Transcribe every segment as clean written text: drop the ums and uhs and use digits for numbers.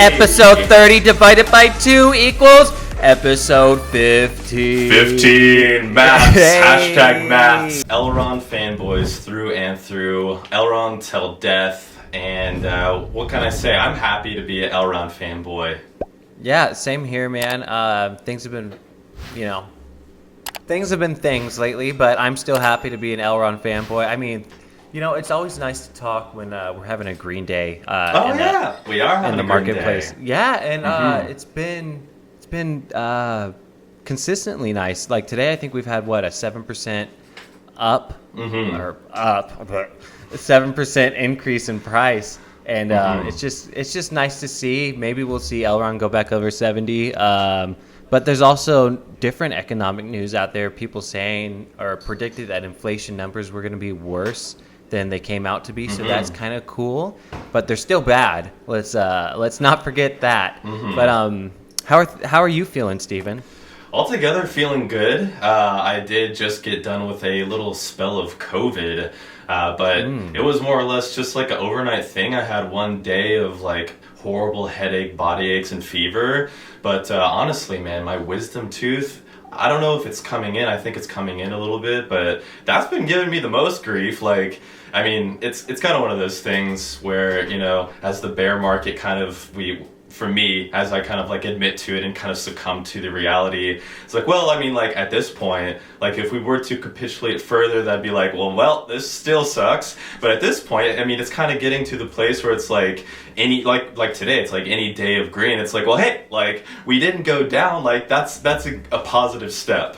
Episode 30 divided by 2 equals episode 15. 15. Maths. Hey. Hashtag maths. Elrond fanboys through and through. Elrond till death. And what can I say? I'm happy to be an Elrond fanboy. Yeah, same here, man. Things have been, things lately, but I'm still happy to be an Elrond fanboy. I mean, it's always nice to talk when we're having a green day. We are having in the a marketplace. green day. Yeah, and it's been consistently nice. Like today, I think we've had a 7% up or up, but a 7% increase in price. And it's just nice to see. Maybe we'll see Elrond go back over 70. But there's also different economic news out there. People saying or predicted that inflation numbers were going to be worse than they came out to be. So that's kind of cool. But they're still bad. Let's not forget that. But how are you feeling, Steven? Altogether, feeling good. I did just get done with a little spell of COVID. But it was more or less just like an overnight thing. I had one day of horrible headache, body aches, and fever. But honestly, man, my wisdom tooth, I don't know if it's coming in. I think it's coming in a little bit, but that's been giving me the most grief. It's kind of one of those things where, as the bear market for me, as I kind of admit to it and kind of succumb to the reality, it's at this point, if we were to capitulate further, that'd be well, this still sucks. But at this point, it's kind of getting to the place where it's any today, it's any day of green. It's hey, we didn't go down. That's a positive step.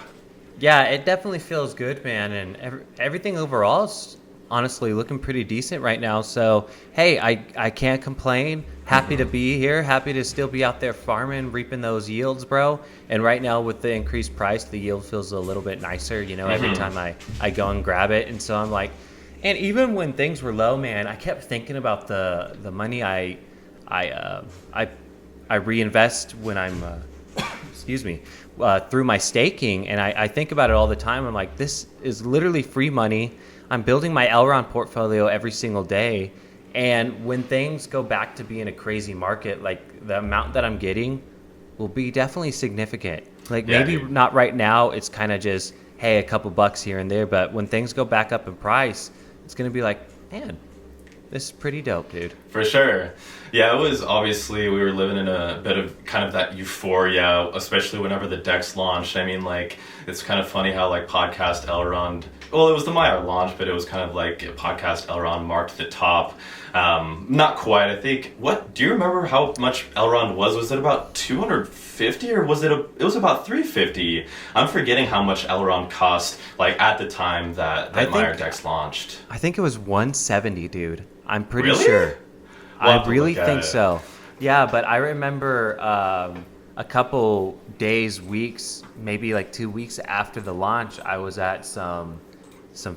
Yeah, it definitely feels good, man. And everything overall is honestly looking pretty decent right now. So, hey, I can't complain. Happy to be here. Happy to still be out there farming, reaping those yields, bro. And right now with the increased price, the yield feels a little bit nicer, every time I go and grab it. And so I'm and even when things were low, man, I kept thinking about the money I reinvest when I'm, through my staking. And I think about it all the time. I'm this is literally free money. I'm building my Elrond portfolio every single day. And when things go back to being a crazy market, the amount that I'm getting will be definitely significant. Maybe not right now. It's kind of just, hey, a couple bucks here and there. But when things go back up in price, it's going to be man, this is pretty dope, dude. For sure. Yeah, it was obviously, we were living in a bit of kind of that euphoria, especially whenever the DEX launched. It's kind of funny how Podcast Elrond, well, it was the Maiar launch, but it was kind of Podcast Elrond marked the top. Not quite, I think. Do you remember how much Elrond was? Was it about 250 or was it was about 350? I'm forgetting how much Elrond cost, at the time that Maiar DEX launched. I think it was 170, dude. I'm pretty Really? sure. We'll I really think so. Yeah, but I remember a couple days, weeks, maybe 2 weeks after the launch, I was at some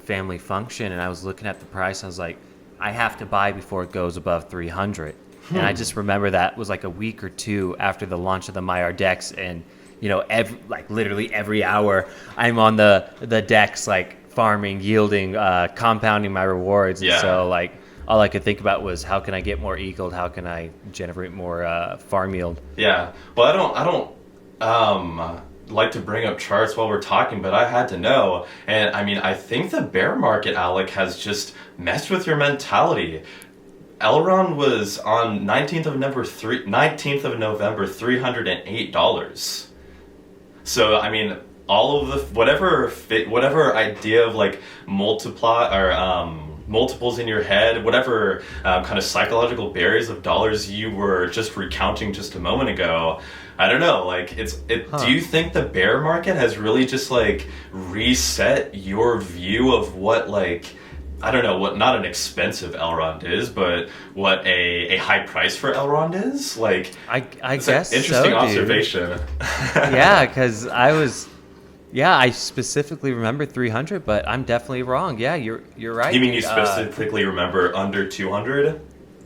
family function and I was looking at the price. I was I have to buy before it goes above 300. And I just remember that was a week or two after the launch of the Maiar DEX. And, literally every hour I'm on the DEX, farming, yielding, compounding my rewards. Yeah. And so, all I could think about was how can I get more EGLD? How can I generate more farm yield? Yeah. Well, I don't like to bring up charts while we're talking, but I had to know. And I think the bear market, Alec, has just messed with your mentality. Elrond was on 19th of November, $308. So all of the whatever idea of multiply or multiples in your head, whatever kind of psychological barriers of dollars you were just recounting just a moment ago, I don't know, do you think the bear market has really just reset your view of what I don't know, what not an expensive Elrond is, but what a high price for Elrond is? I guess interesting so, observation. Yeah, because I specifically remember 300, but I'm definitely wrong. Yeah, you're right. You mean you specifically remember under 200,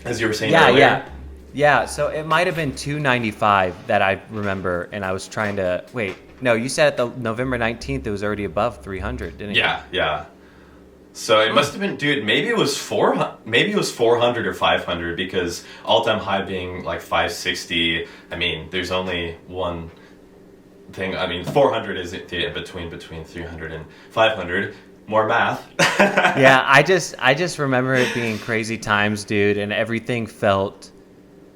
as you were saying earlier? Yeah, so it might have been 295 that I remember, and I was trying to... Wait, no, you said at the November 19th it was already above 300, didn't you? Yeah. So it must have been, dude, maybe it was 400 or 500, because all-time high being like 560. I mean, there's only one thing. I mean, 400 is between 300 and 500. More math. Yeah, I just remember it being crazy times, dude, and everything felt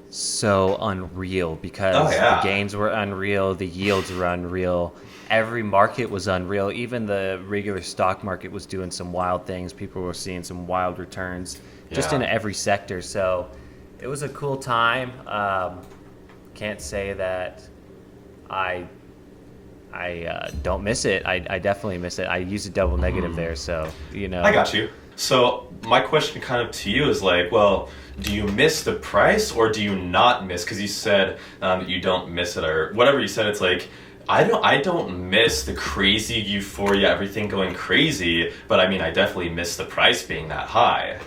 so unreal because the gains were unreal, the yields were unreal. Every market was unreal. Even the regular stock market was doing some wild things. People were seeing some wild returns just in every sector. So it was a cool time. Can't say that I don't miss it. I definitely miss it. I use a double negative there. So, you know. I got you. So my question kind of to you is like, well, do you miss the price or do you not miss? Because you said that you don't miss it, or whatever you said. It's like, I don't miss the crazy euphoria, everything going crazy, but I mean, I definitely miss the price being that high.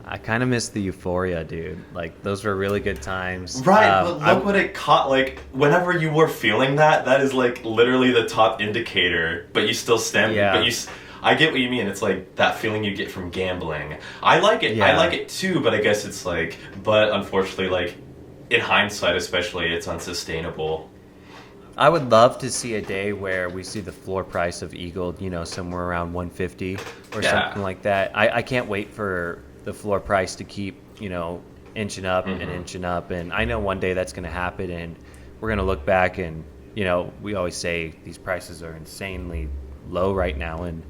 I kind of miss the euphoria, dude. Like, those were really good times. Right, but look what it caught. Like, whenever you were feeling that is like literally the top indicator, but you still stand. Yeah. But I get what you mean. It's like that feeling you get from gambling. I like it. Yeah. I like it too, but I guess it's like, but unfortunately, like, in hindsight especially, it's unsustainable. I would love to see a day where we see the floor price of EGLD, you know, somewhere around 150 or something like that. I can't wait for the floor price to keep, you know, inching up and inching up. And I know one day that's going to happen, and we're going to look back and, you know, we always say these prices are insanely low right now. And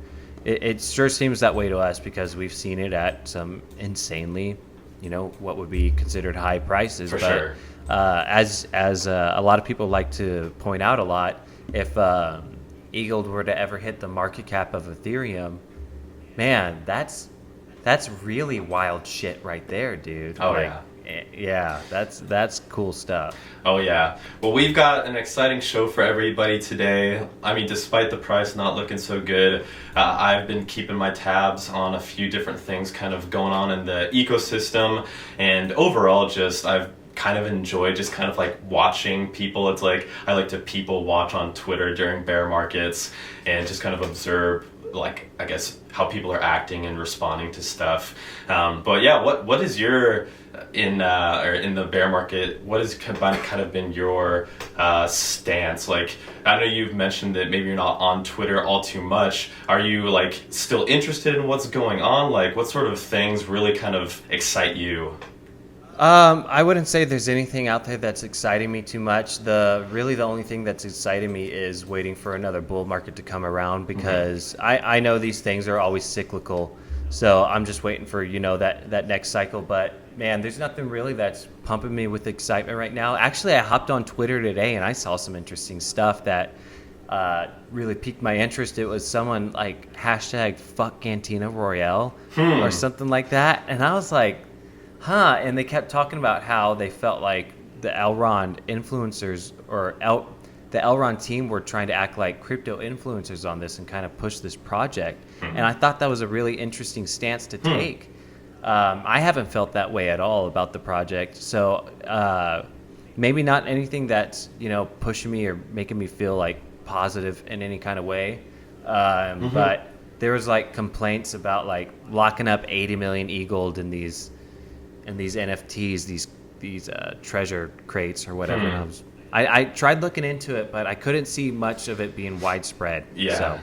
it sure seems that way to us because we've seen it at some insanely, you know, what would be considered high prices. For sure. As a lot of people like to point out a lot, if EGLD were to ever hit the market cap of Ethereum, man, that's really wild shit right there, dude. Oh, like, yeah, that's cool stuff. Oh yeah. Well, we've got an exciting show for everybody today. I mean, despite the price not looking so good, I've been keeping my tabs on a few different things kind of going on in the ecosystem, and overall just I've kind of enjoyed just kind of like watching people. It's like I like to people watch on Twitter during bear markets and just kind of observe, like, I guess how people are acting and responding to stuff. But yeah, what is your in the bear market? What has kind of been your stance? Like, I know you've mentioned that maybe you're not on Twitter all too much. Are you like still interested in what's going on? Like, what sort of things really kind of excite you? I wouldn't say there's anything out there that's exciting me too much. The only thing that's exciting me is waiting for another bull market to come around, because I know these things are always cyclical. So I'm just waiting for, you know, that next cycle. But man, there's nothing really that's pumping me with excitement right now. Actually, I hopped on Twitter today and I saw some interesting stuff that really piqued my interest. It was someone like #fuck Cantina Royale or something like that. And I was like, huh, and they kept talking about how they felt like the Elrond influencers or the Elrond team were trying to act like crypto influencers on this and kind of push this project. And I thought that was a really interesting stance to take. I haven't felt that way at all about the project. So maybe not anything that's, you know, pushing me or making me feel like positive in any kind of way. But there was like complaints about like locking up 80 million EGLD in these NFTs, these treasure crates or whatever. And I tried looking into it, but I couldn't see much of it being widespread. Yeah. So.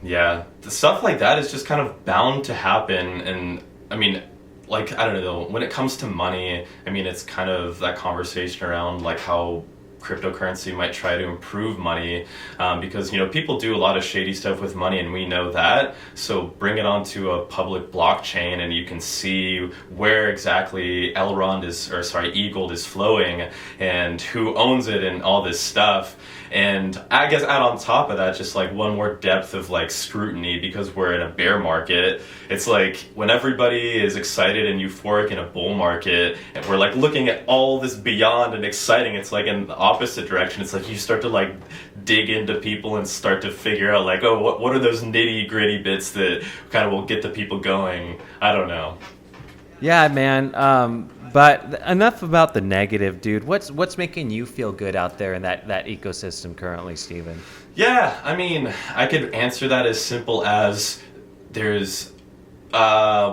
Yeah. The stuff like that is just kind of bound to happen. And I mean, like, I don't know, when it comes to money, I mean, it's kind of that conversation around like how cryptocurrency might try to improve money, because, you know, people do a lot of shady stuff with money, and we know that. So bring it onto a public blockchain and you can see where exactly EGLD is flowing and who owns it and all this stuff. And I guess add on top of that just like one more depth of like scrutiny, because we're in a bear market. It's like when everybody is excited and euphoric in a bull market and we're like looking at all this beyond and exciting, it's like in the opposite direction. It's like you start to like dig into people and start to figure out like, oh, what are those nitty gritty bits that kind of will get the people going? I don't know. Yeah, man. But enough about the negative, dude. What's making you feel good out there in that ecosystem currently, Steven? Yeah, I mean, I could answer that as simple as there's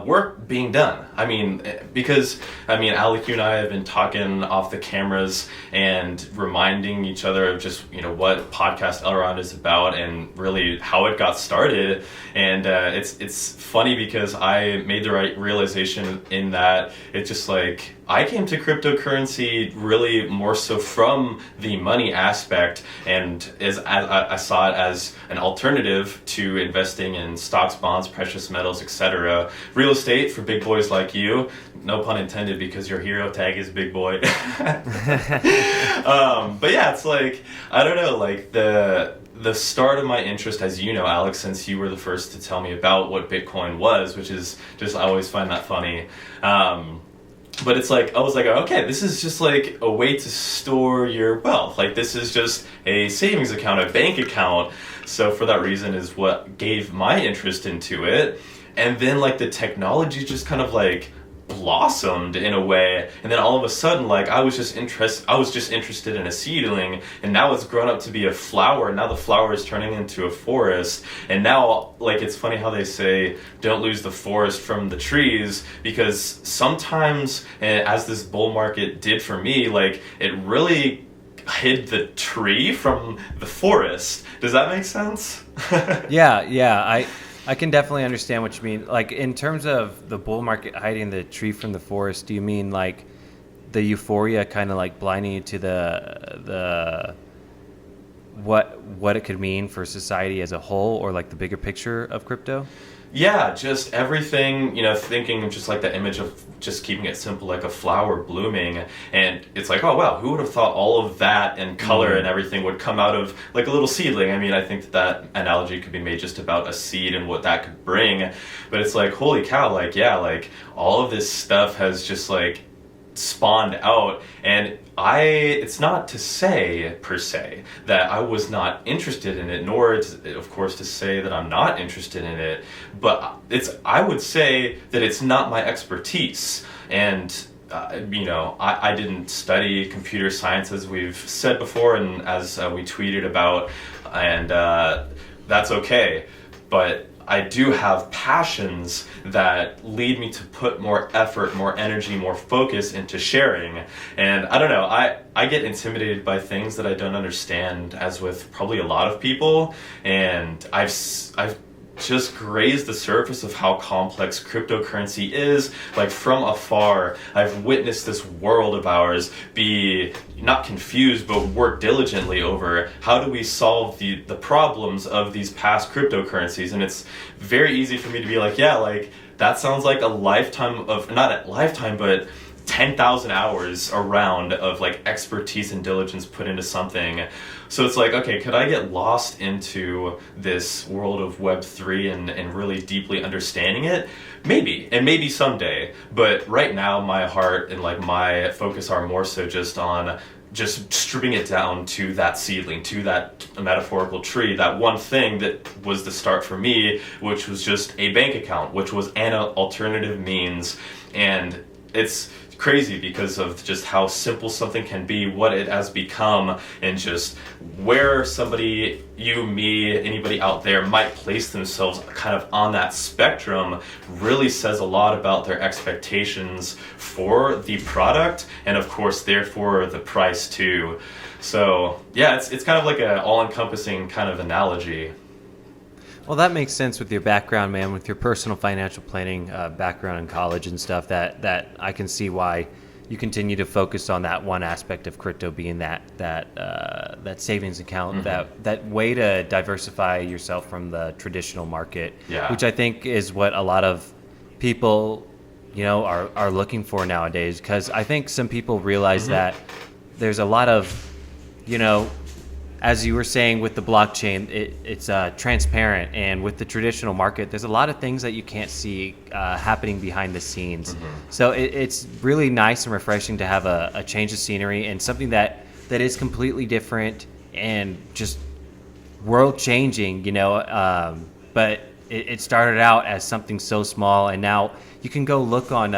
work being done. I mean, because, Alec, you and I have been talking off the cameras and reminding each other of just, what podcast Elrond is about and really how it got started. And it's funny because I made the right realization in that it's just like, I came to cryptocurrency really more so from the money aspect, and as I saw it as an alternative to investing in stocks, bonds, precious metals, etc. Real estate for big boys like you, no pun intended, because your hero tag is big boy. But yeah, it's like, I don't know, like the start of my interest, as you know, Alex, since you were the first to tell me about what Bitcoin was, which is just, I always find that funny. But it's like, I was like, okay, this is just like a way to store your wealth. Like, this is just a savings account, a bank account. So for that reason is what gave my interest into it. And then like the technology just kind of like blossomed in a way, and then all of a sudden, like, I was just interested in a seedling, and now it's grown up to be a flower, and now the flower is turning into a forest. And now, like, it's funny how they say don't lose the forest from the trees, because sometimes, as this bull market did for me, like, it really hid the tree from the forest. Does that make sense? Yeah, I can definitely understand what you mean. Like, in terms of the bull market hiding the tree from the forest, do you mean like the euphoria kind of like blinding you to the what it could mean for society as a whole, or like the bigger picture of crypto? Yeah, just everything, thinking just like the image of just keeping it simple, like a flower blooming. And it's like, oh, wow, who would have thought all of that and color and everything would come out of like a little seedling? I mean, I think that analogy could be made just about a seed and what that could bring. But it's like, holy cow, like, yeah, like all of this stuff has just like spawned out. And it's not to say per se that I was not interested in it, nor of course to say that I'm not interested in it, but I would say that it's not my expertise. And I didn't study computer science, as we've said before, and as we tweeted about, and that's okay. But I do have passions that lead me to put more effort, more energy, more focus into sharing. And I don't know, I get intimidated by things that I don't understand, as with probably a lot of people. And I've just grazed the surface of how complex cryptocurrency is. Like, from afar, I've witnessed this world of ours be not confused, but work diligently over how do we solve the problems of these past cryptocurrencies. And it's very easy for me to be like, yeah, like, that sounds like a lifetime of, not a lifetime, but 10,000 hours around of like expertise and diligence put into something. So it's like, okay, could I get lost into this world of Web3 and really deeply understanding it? Maybe, and maybe someday. But right now, my heart and like my focus are more so just on just stripping it down to that seedling, to that metaphorical tree, that one thing that was the start for me, which was just a bank account, which was an alternative means. And it's crazy because of just how simple something can be, what it has become, and just where somebody, you, me, anybody out there might place themselves kind of on that spectrum really says a lot about their expectations for the product, and of course therefore the price too. So yeah, it's kind of like an all-encompassing kind of analogy. Well, that makes sense with your background, man, with your personal financial planning background in college and stuff, that I can see why you continue to focus on that one aspect of crypto being that savings account, that way to diversify yourself from the traditional market, which I think is what a lot of people, are looking for nowadays. Because I think some people realize that there's a lot of, as you were saying with the blockchain, it's transparent, and with the traditional market, there's a lot of things that you can't see happening behind the scenes. So it's really nice and refreshing to have a change of scenery and something that is completely different and just world changing, but it started out as something so small, and now you can go look on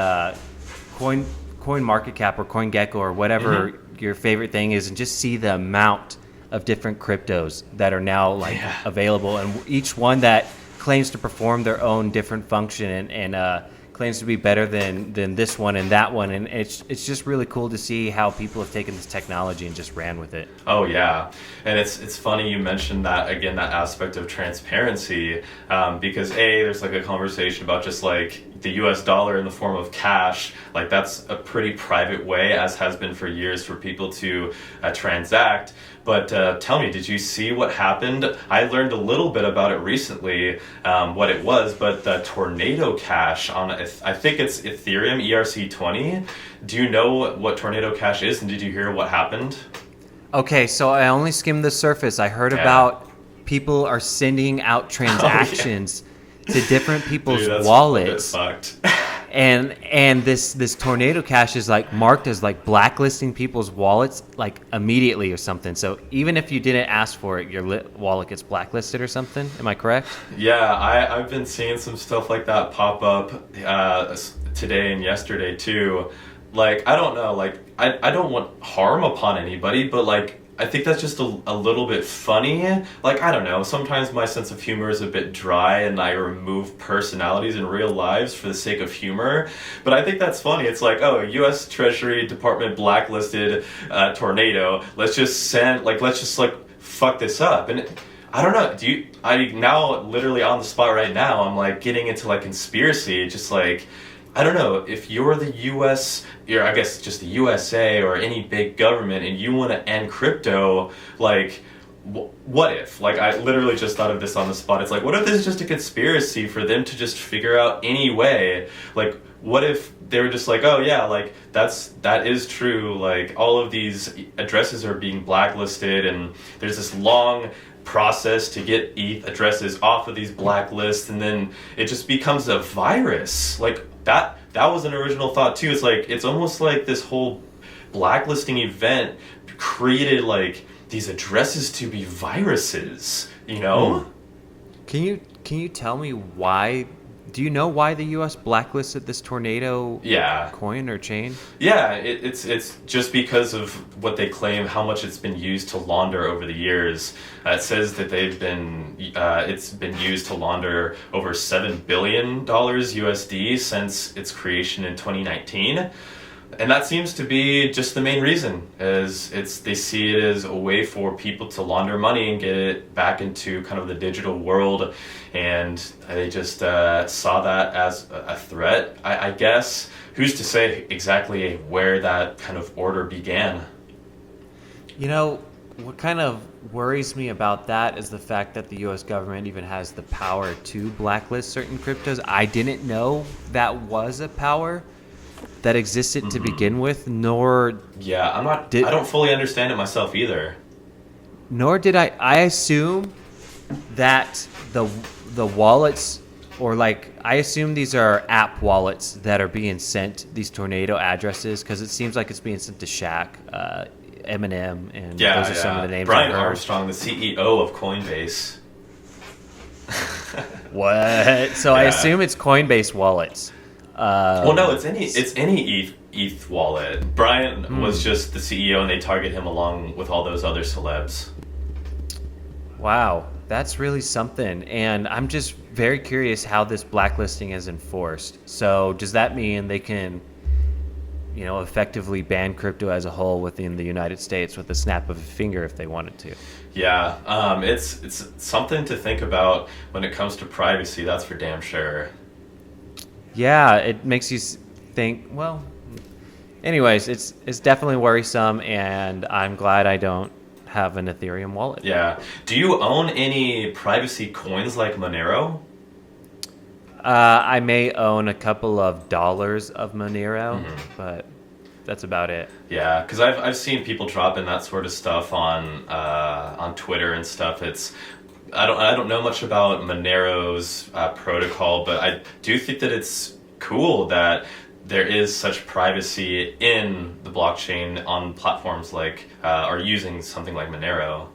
Coin Market Cap or CoinGecko or whatever your favorite thing is, and just see the amount of different cryptos that are now available, and each one that claims to perform their own different function and claims to be better than this one and that one, and it's just really cool to see how people have taken this technology and just ran with it. Oh yeah, and it's funny you mentioned that again, that aspect of transparency, because there's like a conversation about just like the U.S. dollar in the form of cash, like that's a pretty private way, as has been for years, for people to transact. But tell me, did you see what happened? I learned a little bit about it recently, what it was, but the Tornado Cash on, I think it's Ethereum, ERC20. Do you know what Tornado Cash is, and did you hear what happened? Okay, so I only skimmed the surface. I heard about people are sending out transactions to different people's wallets. And this Tornado Cash is like marked as like blacklisting people's wallets like immediately or something. So even if you didn't ask for it, your wallet gets blacklisted or something. Am I correct? Yeah, I've been seeing some stuff like that pop up today and yesterday too. Like, I don't know, like I don't want harm upon anybody, but like I think that's just a little bit funny. Like, I don't know, sometimes my sense of humor is a bit dry and I remove personalities in real lives for the sake of humor. But I think that's funny. It's like, oh, U.S. Treasury Department blacklisted Tornado. Let's just fuck this up. And I don't know, I now literally on the spot right now, I'm like getting into like conspiracy, just like, I don't know, if you're the U.S., or I guess just the USA or any big government and you want to end crypto, like, what if? Like, I literally just thought of this on the spot. It's like, what if this is just a conspiracy for them to just figure out any way? Like, what if they were just like, oh yeah, like, that is true, like, all of these addresses are being blacklisted and there's this long process to get ETH addresses off of these blacklists, and then it just becomes a virus. Like, that was an original thought too. It's like, it's almost like this whole blacklisting event created like these addresses to be viruses, you know? Can you tell me why? Do you know why the U.S. blacklisted this Tornado coin or chain? Yeah, it's just because of what they claim, how much it's been used to launder over the years. It says that it's been used to launder over $7 billion USD since its creation in 2019. And that seems to be just the main reason, is they see it as a way for people to launder money and get it back into kind of the digital world, and they just saw that as a threat, I guess. Who's to say exactly where that kind of order began? You know, what kind of worries me about that is the fact that the U.S. government even has the power to blacklist certain cryptos. I didn't know that was a power that existed to begin with, nor... Yeah, I don't fully understand it myself either. Nor did I assume that the wallets, or like, I assume these are app wallets that are being sent these Tornado addresses, because it seems like it's being sent to Shaq, Eminem, and those are some of the names Brian I've heard. Armstrong, the CEO of Coinbase. What? So I assume it's Coinbase wallets. Well, no, it's any ETH wallet. Brian was just the CEO, and they target him along with all those other celebs. Wow, that's really something. And I'm just very curious how this blacklisting is enforced. So does that mean they can, effectively ban crypto as a whole within the United States with a snap of a finger if they wanted to? Yeah, it's something to think about when it comes to privacy. That's for damn sure. Yeah, it makes you think, well, anyways, it's definitely worrisome, and I'm glad I don't have an Ethereum wallet. Yeah. Do you own any privacy coins like Monero? I may own a couple of dollars of Monero, but that's about it. Yeah, because I've seen people dropping that sort of stuff on Twitter and stuff. I don't know much about Monero's protocol, but I do think that it's cool that there is such privacy in the blockchain on platforms like or using something like Monero.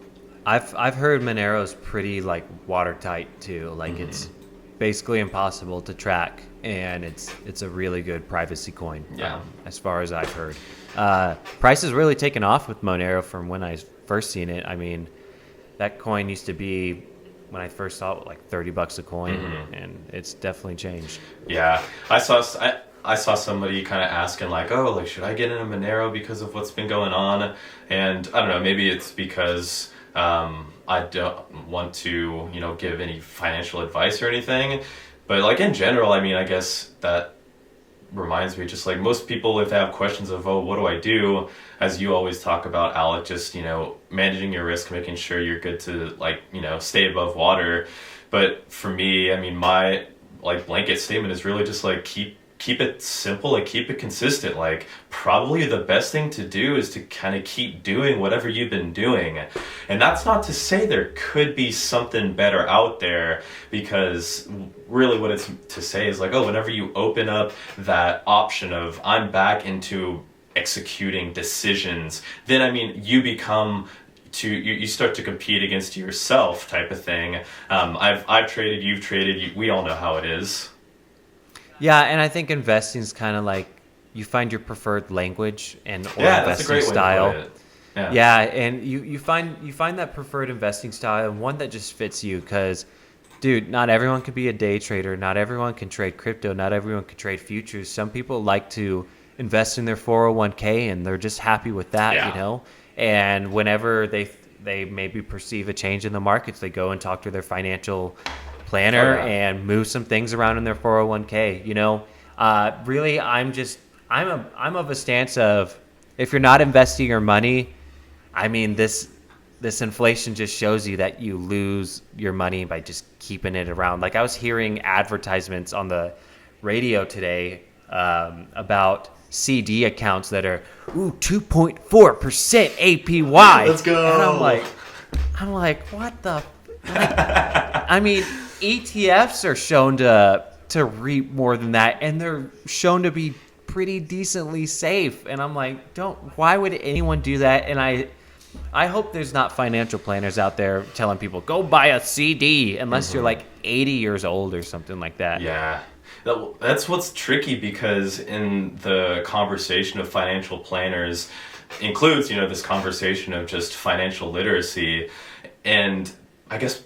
I've heard Monero's pretty like watertight too. Like it's basically impossible to track, and it's a really good privacy coin. Yeah, as far as I've heard. Price has really taken off with Monero from when I first seen it. I mean, that coin used to be when I first saw it, like $30 a coin, and it's definitely changed. Yeah, I saw somebody kind of asking like, oh, like should I get into Monero because of what's been going on? And I don't know, maybe it's because I don't want to, give any financial advice or anything. But like in general, I mean, I guess that reminds me, just like most people, if they have questions of, oh, what do I do? As you always talk about, Alec, just, managing your risk, making sure you're good to like, stay above water. But for me, I mean, my like blanket statement is really just like keep it simple and keep it consistent. Like probably the best thing to do is to kind of keep doing whatever you've been doing. And that's not to say there could be something better out there, because really what it's to say is like, oh, whenever you open up that option of I'm back into executing decisions, then I mean you become you start to compete against yourself type of thing. I've traded, you've traded, we all know how it is. Yeah, and I think investing is kind of like you find your preferred language or investing that's a great style. way to put it. Yeah, and you find that preferred investing style, and one that just fits you. Because, dude, not everyone can be a day trader. Not everyone can trade crypto. Not everyone can trade futures. Some people like to invest in their 401k, and they're just happy with that, And whenever they maybe perceive a change in the markets, they go and talk to their financial planner and move some things around in their 401k. Really, I'm of a stance of, if you're not investing your money, I mean, this inflation just shows you that you lose your money by just keeping it around. Like I was hearing advertisements on the radio today about CD accounts that are 2.4% APY. Let's go. And I'm like, what the? I mean, ETFs are shown to reap more than that, and they're shown to be pretty decently safe. And I'm like, why would anyone do that? And I hope there's not financial planners out there telling people go buy a CD unless you're like 80 years old or something like that. Yeah. That's what's tricky, because in the conversation of financial planners includes, this conversation of just financial literacy. And I guess,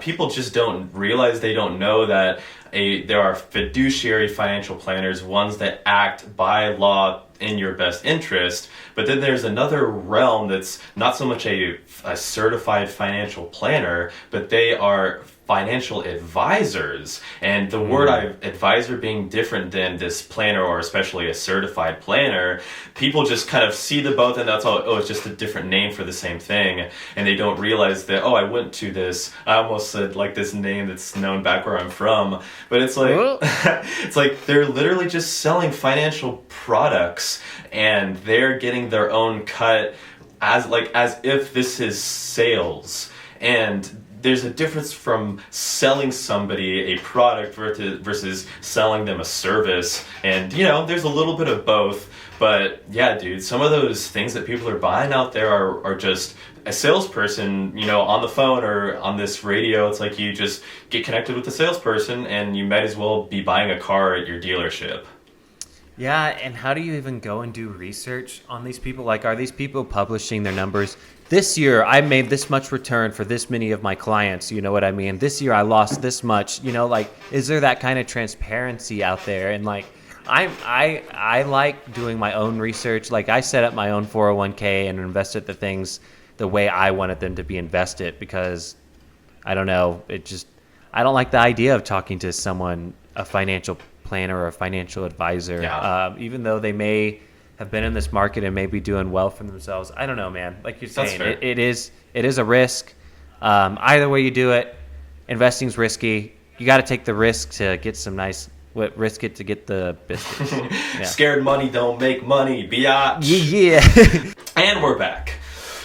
people just don't realize, they don't know that there are fiduciary financial planners, ones that act by law in your best interest. But then there's another realm that's not so much a certified financial planner, but they are financial advisors. And the word advisor being different than this planner, or especially a certified planner, people just kind of see the both, and that's all, it's just a different name for the same thing. And they don't realize that, I went to this, I almost said like this name that's known back where I'm from, but it's like, it's like they're literally just selling financial products, and they're getting their own cut as if this is sales. And there's a difference from selling somebody a product versus selling them a service. And, there's a little bit of both. But yeah, dude, some of those things that people are buying out there are just a salesperson, on the phone or on this radio. It's like you just get connected with the salesperson, and you might as well be buying a car at your dealership. Yeah, and how do you even go and do research on these people? Like, are these people publishing their numbers? This year, I made this much return for this many of my clients. You know what I mean? This year, I lost this much. Is there that kind of transparency out there? And I like doing my own research. Like, I set up my own 401k and invested the things the way I wanted them to be invested, because I don't know. I don't like the idea of talking to someone, a financial planner or a financial advisor, even though they may have been in this market and may be doing well for themselves. I don't know, man. Like you're saying, it is a risk. Either way you do it, investing's risky. You got to take the risk to get some nice, risk it to get the biscuits. Yeah. Scared money don't make money, biatch. Yeah. And we're back.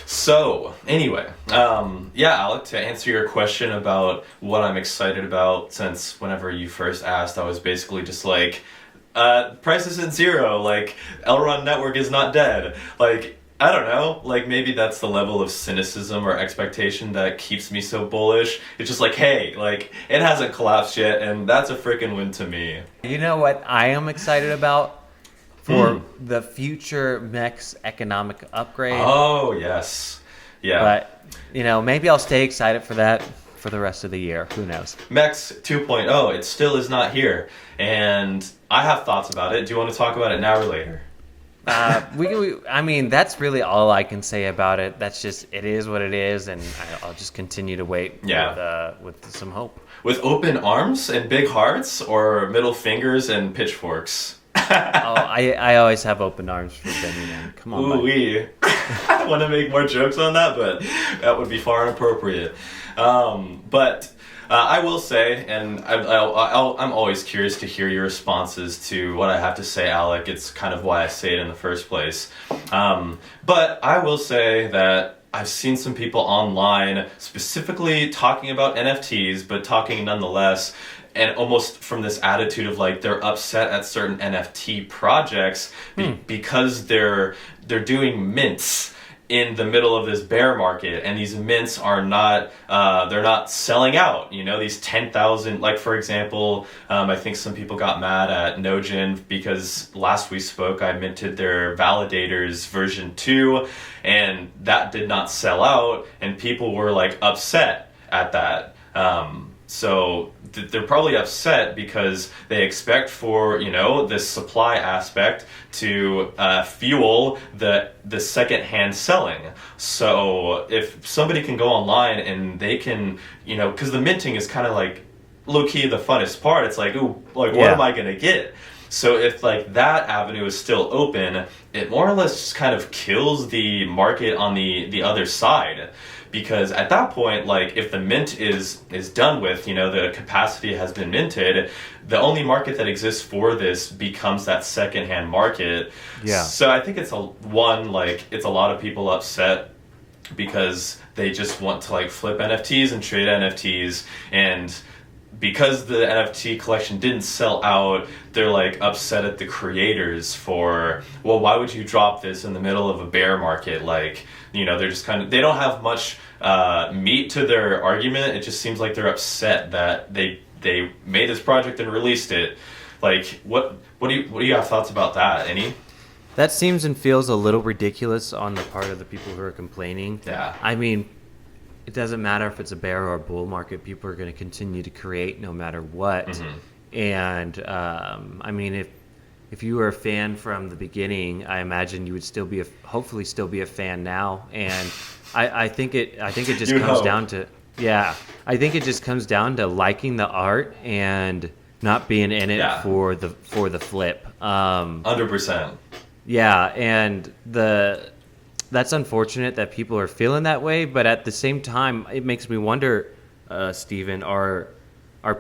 So, anyway, Alec, to answer your question about what I'm excited about, since whenever you first asked, I was basically just like, price isn't zero, like, Elrond network is not dead. Like, I don't know, like, maybe that's the level of cynicism or expectation that keeps me so bullish. It's just like, hey, like, it hasn't collapsed yet, and that's a freaking win to me. You know what I am excited about? For the future MEX economic upgrade. Oh, yes. Yeah. But, maybe I'll stay excited for that for the rest of the year. Who knows? Mex 2.0, it still is not here. And I have thoughts about it. Do you want to talk about it now or later? I mean, that's really all I can say about it. That's just, it is what it is, and I'll just continue to wait with some hope. With open arms and big hearts, or middle fingers and pitchforks? I always have open arms for Beni, man. Come on, Ooh-wee. I want to make more jokes on that, but that would be far inappropriate. But I will say, and I'm always curious to hear your responses to what I have to say, Alec. It's kind of why I say it in the first place. But I will say that I've seen some people online specifically talking about NFTs, but talking nonetheless, and almost from this attitude of like they're upset at certain NFT projects because they're doing mints in the middle of this bear market, and these mints are not they're not selling out. These 10,000, like for example, I think some people got mad at Nojin because last we spoke I minted their validators version 2, and that did not sell out, and people were like upset at that. So they're probably upset because they expect for, this supply aspect to fuel the secondhand selling. So if somebody can go online and they can, because the minting is kind of like low-key the funnest part. It's like, ooh, like what am I going to get? So if like that avenue is still open, it more or less just kind of kills the market on the other side. Because at that point, like if the mint is done with, the capacity has been minted, the only market that exists for this becomes that secondhand market. Yeah. So I think it's a lot of people upset because they just want to like flip NFTs and trade NFTs, and because the NFT collection didn't sell out, they're like upset at the creators for, well, why would you drop this in the middle of a bear market? Like, they're just they don't have much meat to their argument. It just seems like they're upset that they made this project and released it. Like, what do you have thoughts about that? Any? That seems and feels a little ridiculous on the part of the people who are complaining. Yeah. I mean, it doesn't matter if it's a bear or a bull market. People are going to continue to create no matter what. Mm-hmm. And I mean, if you were a fan from the beginning, I imagine you would hopefully still be a fan now. And I think it just comes down to, I think it just comes down to liking the art and not being in it for the flip. 100%. Yeah, and that's unfortunate that people are feeling that way, but at the same time, it makes me wonder, Steven, are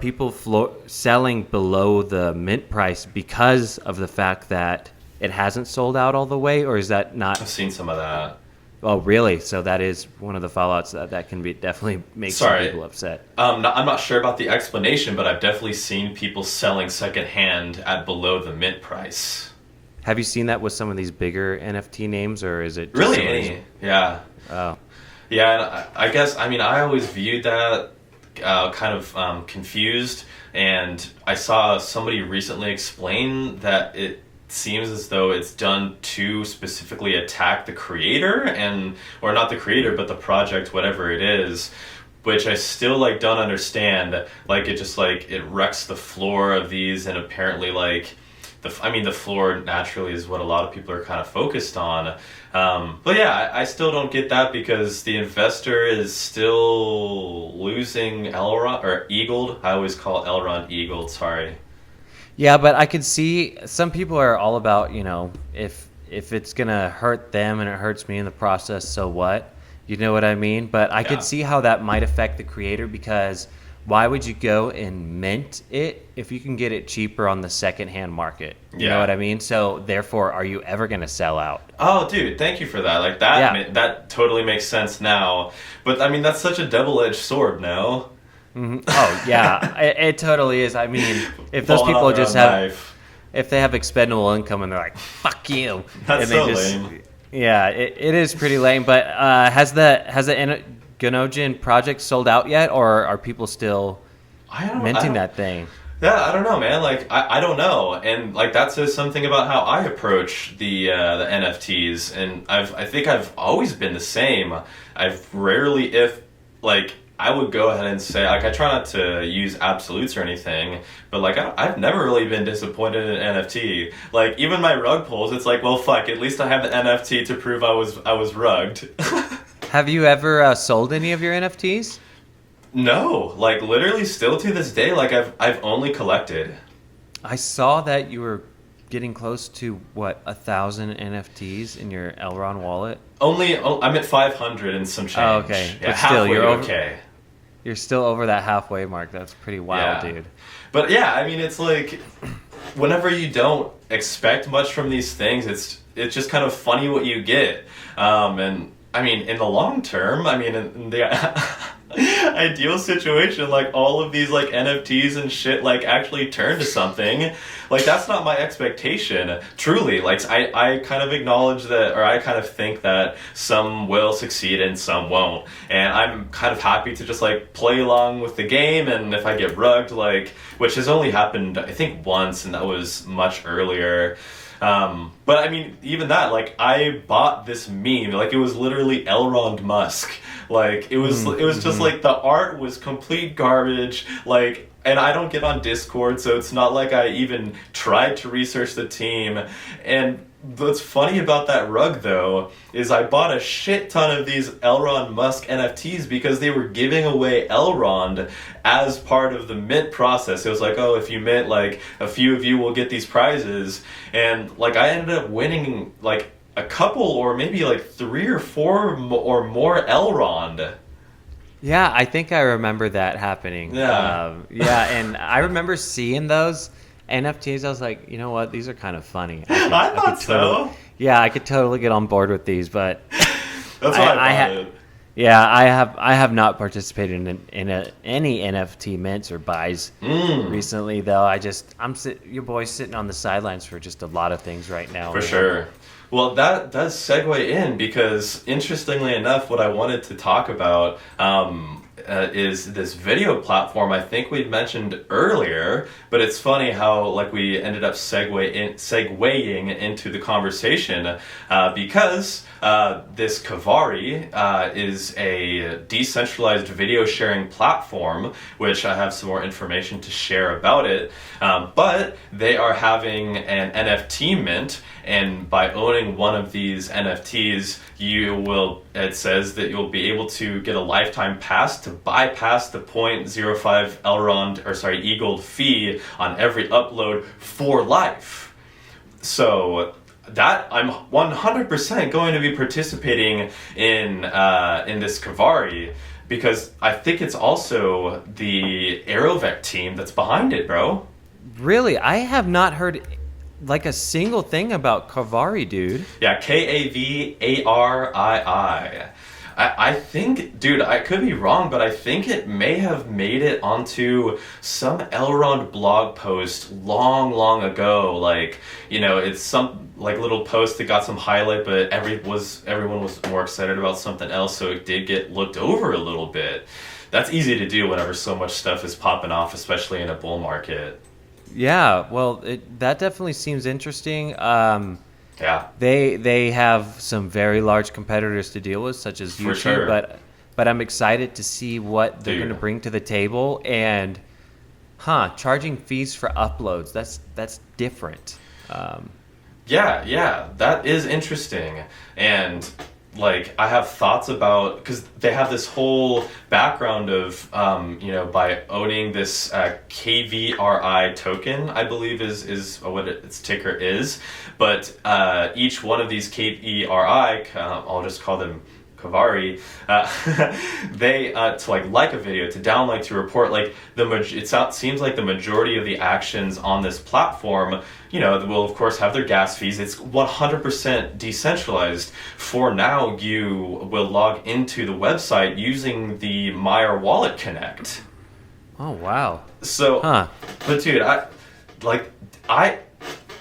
people selling below the mint price because of the fact that it hasn't sold out all the way, or is that not? I've seen some of that. Oh, really? So that is one of the fallouts that can be definitely make some people upset. I'm not sure about the explanation, but I've definitely seen people selling secondhand at below the mint price. Have you seen that with some of these bigger NFT names, or is it just really any? Yeah. Oh. Yeah, and I guess, I mean, I always viewed that kind of confused, and I saw somebody recently explain that it seems as though it's done to specifically attack the creator, or not the creator, but the project, whatever it is, which I still don't understand. Like, it just it wrecks the floor of these, and apparently the floor naturally is what a lot of people are kind of focused on. But yeah, I still don't get that, because the investor is still losing Elrond, or EGLD. I always call Elrond EGLD, sorry. Yeah, but I could see some people are all about, if it's going to hurt them and it hurts me in the process, so what? You know what I mean? But I could see how that might affect the creator, because why would you go and mint it if you can get it cheaper on the secondhand market? You know what I mean? So therefore, are you ever going to sell out? Oh, dude, thank you for that. That totally makes sense now. But I mean, that's such a double-edged sword now. Mm-hmm. Oh, yeah, it totally is. I mean, if those people just have, if they have expendable income and they're like, fuck you. That's so lame. Yeah, it is pretty lame. But has the Ganojin project sold out yet, or are people still minting that thing? Yeah, I don't know, man. Like, I don't know, and like that says something about how I approach the NFTs. And I think I've always been the same. I've rarely, if like, I would go ahead and say, like, I try not to use absolutes or anything, but like I've never really been disappointed in an NFT. Like even my rug pulls, it's like, well, fuck, at least I have the NFT to prove I was rugged. Have you ever sold any of your NFTs? No, like literally still to this day, like I've only collected. I saw that you were getting close to, what, 1,000 NFTs in your Elrond wallet? I'm at 500 and some change. Oh, okay. Yeah, But still, halfway you're over, okay. You're still over that halfway mark. That's pretty wild, Yeah. dude. But yeah, I mean, it's like, whenever you don't expect much from these things, it's just kind of funny what you get. And I mean, in the long term, I mean, in the ideal situation, like all of these like NFTs and shit like actually turn to something. Like that's not my expectation, truly. Like I kind of acknowledge that, or I kind of think that some will succeed and some won't, and I'm kind of happy to just like play along with the game. And if I get rugged, like, which has only happened I think once, and that was much earlier. But I mean, even that, like, I bought this meme, like, it was literally Elrond Musk. Like, it was just, like, the art was complete garbage, like, and I don't get on Discord, so it's not like I even tried to research the team. And what's funny about that rug, though, is I bought a shit ton of these Elrond Musk NFTs because they were giving away Elrond as part of the mint process. It was like, oh, if you mint, like, a few of you will get these prizes. And, like, I ended up winning, like, a couple or maybe, like, 3 or 4 or more Elrond. Yeah, I think I remember that happening. Yeah. Yeah, and I remember seeing those NFTs. I was like, you know what? These are kind of funny. I thought so. Yeah, I could totally get on board with these, but That's why I bought it. Yeah, I have not participated in any NFT mints or buys recently, though. Your boy's sitting on the sidelines for just a lot of things right now. For sure. Well, that does segue in because, interestingly enough, what I wanted to talk about is this video platform I think we'd mentioned earlier, but it's funny how like we ended up segueing into the conversation because this Kavarii is a decentralized video sharing platform, which I have some more information to share about it, but they are having an NFT mint, and by owning one of these NFTs, it says that you'll be able to get a lifetime pass to bypass the 0.05 EGLD fee on every upload for life. So that I'm 100% going to be participating in this Kavarii because I think it's also the Aerovec team that's behind it, bro. Really? I have not heard like a single thing about Kavarii, dude. Yeah, Kavarii. I think, dude, I could be wrong, but I think it may have made it onto some Elrond blog post long ago. Like, you know, it's some like little post that got some highlight, but everyone was more excited about something else, so it did get looked over a little bit. That's easy to do whenever so much stuff is popping off, especially in a bull market. Yeah, well, that definitely seems interesting. Yeah, they have some very large competitors to deal with, such as YouTube. For sure. But I'm excited to see what they're going to bring to the table. And, charging fees for uploads, that's different. Yeah, that is interesting. And like I have thoughts about, because they have this whole background of by owning this Kavarii token, I believe is what its ticker is, but each one of these Kavarii, I'll just call them Kavarii, they to like a video, to download, to report, like seems like the majority of the actions on this platform, will of course have their gas fees. It's 100% decentralized. For now, you will log into the website using the Maiar Wallet Connect.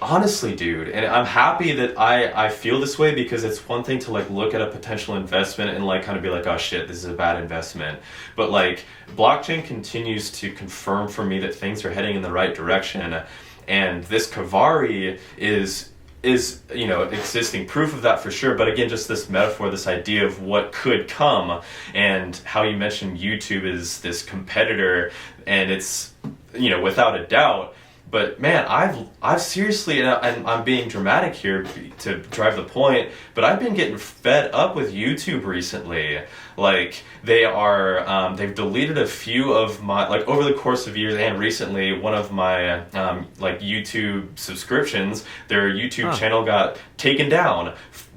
honestly, dude, and I'm happy that I feel this way, because it's one thing to like look at a potential investment and like kind of be like, oh shit, this is a bad investment. But like blockchain continues to confirm for me that things are heading in the right direction, and this Kavarii is existing proof of that for sure. But again, just this metaphor, this idea of what could come, and how you mentioned YouTube is this competitor, and it's without a doubt. But man, I've seriously, and I'm being dramatic here to drive the point, but I've been getting fed up with YouTube recently. Like they've deleted a few of my, like over the course of years, and recently one of my like YouTube subscriptions, their YouTube channel got taken down.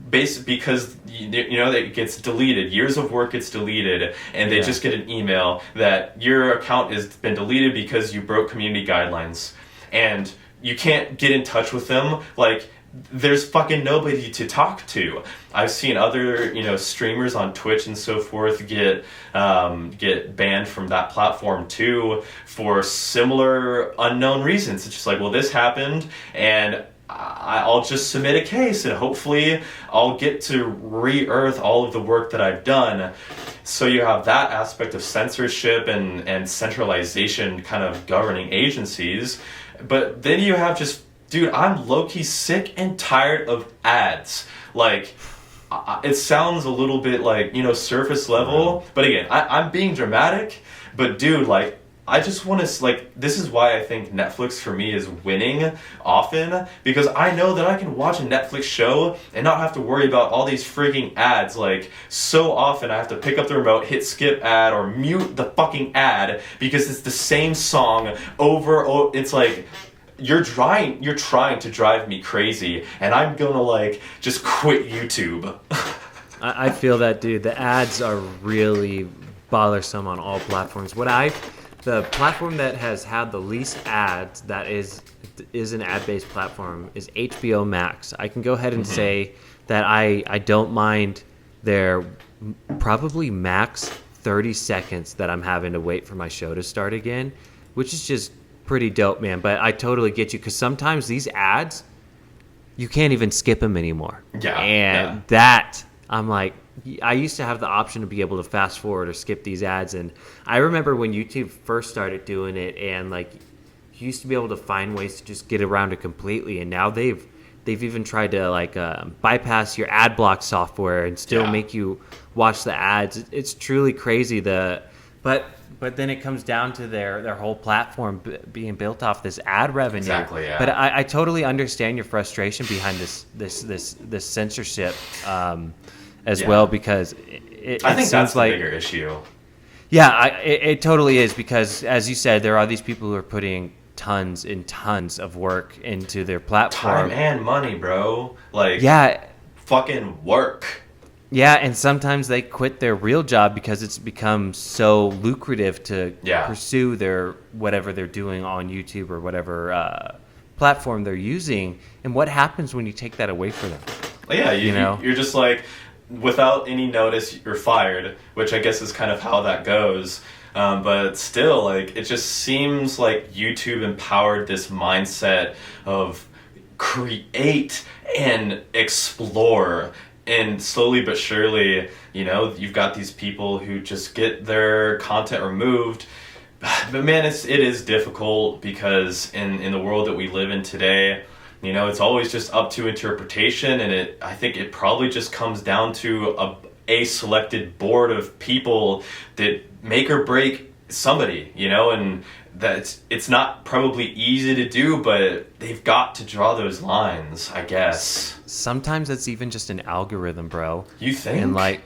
Because it gets deleted, years of work gets deleted, and they just get an email that your account has been deleted because you broke community guidelines, and you can't get in touch with them. Like, there's fucking nobody to talk to. I've seen other streamers on Twitch and so forth get banned from that platform too, for similar unknown reasons. It's just like, well, this happened, and I'll just submit a case, and hopefully I'll get to re-earth all of the work that I've done. So you have that aspect of censorship and centralization kind of governing agencies. But then you have just, dude, I'm low-key sick and tired of ads. Like, it sounds a little bit like, surface level. But again, I'm being dramatic. But dude, like, I just want to, like, this is why I think Netflix for me is winning often, because I know that I can watch a Netflix show and not have to worry about all these freaking ads. Like, so often I have to pick up the remote, hit skip ad, or mute the fucking ad because it's the same song over. It's like, you're trying to drive me crazy, and I'm gonna like just quit YouTube. I feel that, dude. The ads are really bothersome on all platforms. The platform that has had the least ads, that is an ad-based platform, is HBO Max. I can go ahead and say that I don't mind their probably max 30 seconds that I'm having to wait for my show to start again, which is just pretty dope, man. But I totally get you, because sometimes these ads, you can't even skip them anymore. Yeah. And that, I'm like, I used to have the option to be able to fast forward or skip these ads, and I remember when YouTube first started doing it, and like you used to be able to find ways to just get around it completely, and now they've even tried to like bypass your ad block software and still make you watch the ads. It's truly crazy. But then it comes down to their whole platform being built off this ad revenue. Exactly. Yeah. But I totally understand your frustration behind this censorship. As well, because I think that's the bigger issue. Yeah, it totally is, because as you said, there are these people who are putting tons and tons of work into their platform. Time and money, bro. Like, fucking work. Yeah, and sometimes they quit their real job because it's become so lucrative to pursue their whatever they're doing on YouTube or whatever platform they're using. And what happens when you take that away from them? Well, yeah, you're just like, without any notice, you're fired, which I guess is kind of how that goes. But still, like, it just seems like YouTube empowered this mindset of create and explore. And slowly but surely, you've got these people who just get their content removed. But man, it is difficult, because in the world that we live in today, it's always just up to interpretation, and I think it probably just comes down to a selected board of people that make or break somebody, and that it's not probably easy to do, but they've got to draw those lines, I guess. Sometimes it's even just an algorithm, bro. You think? And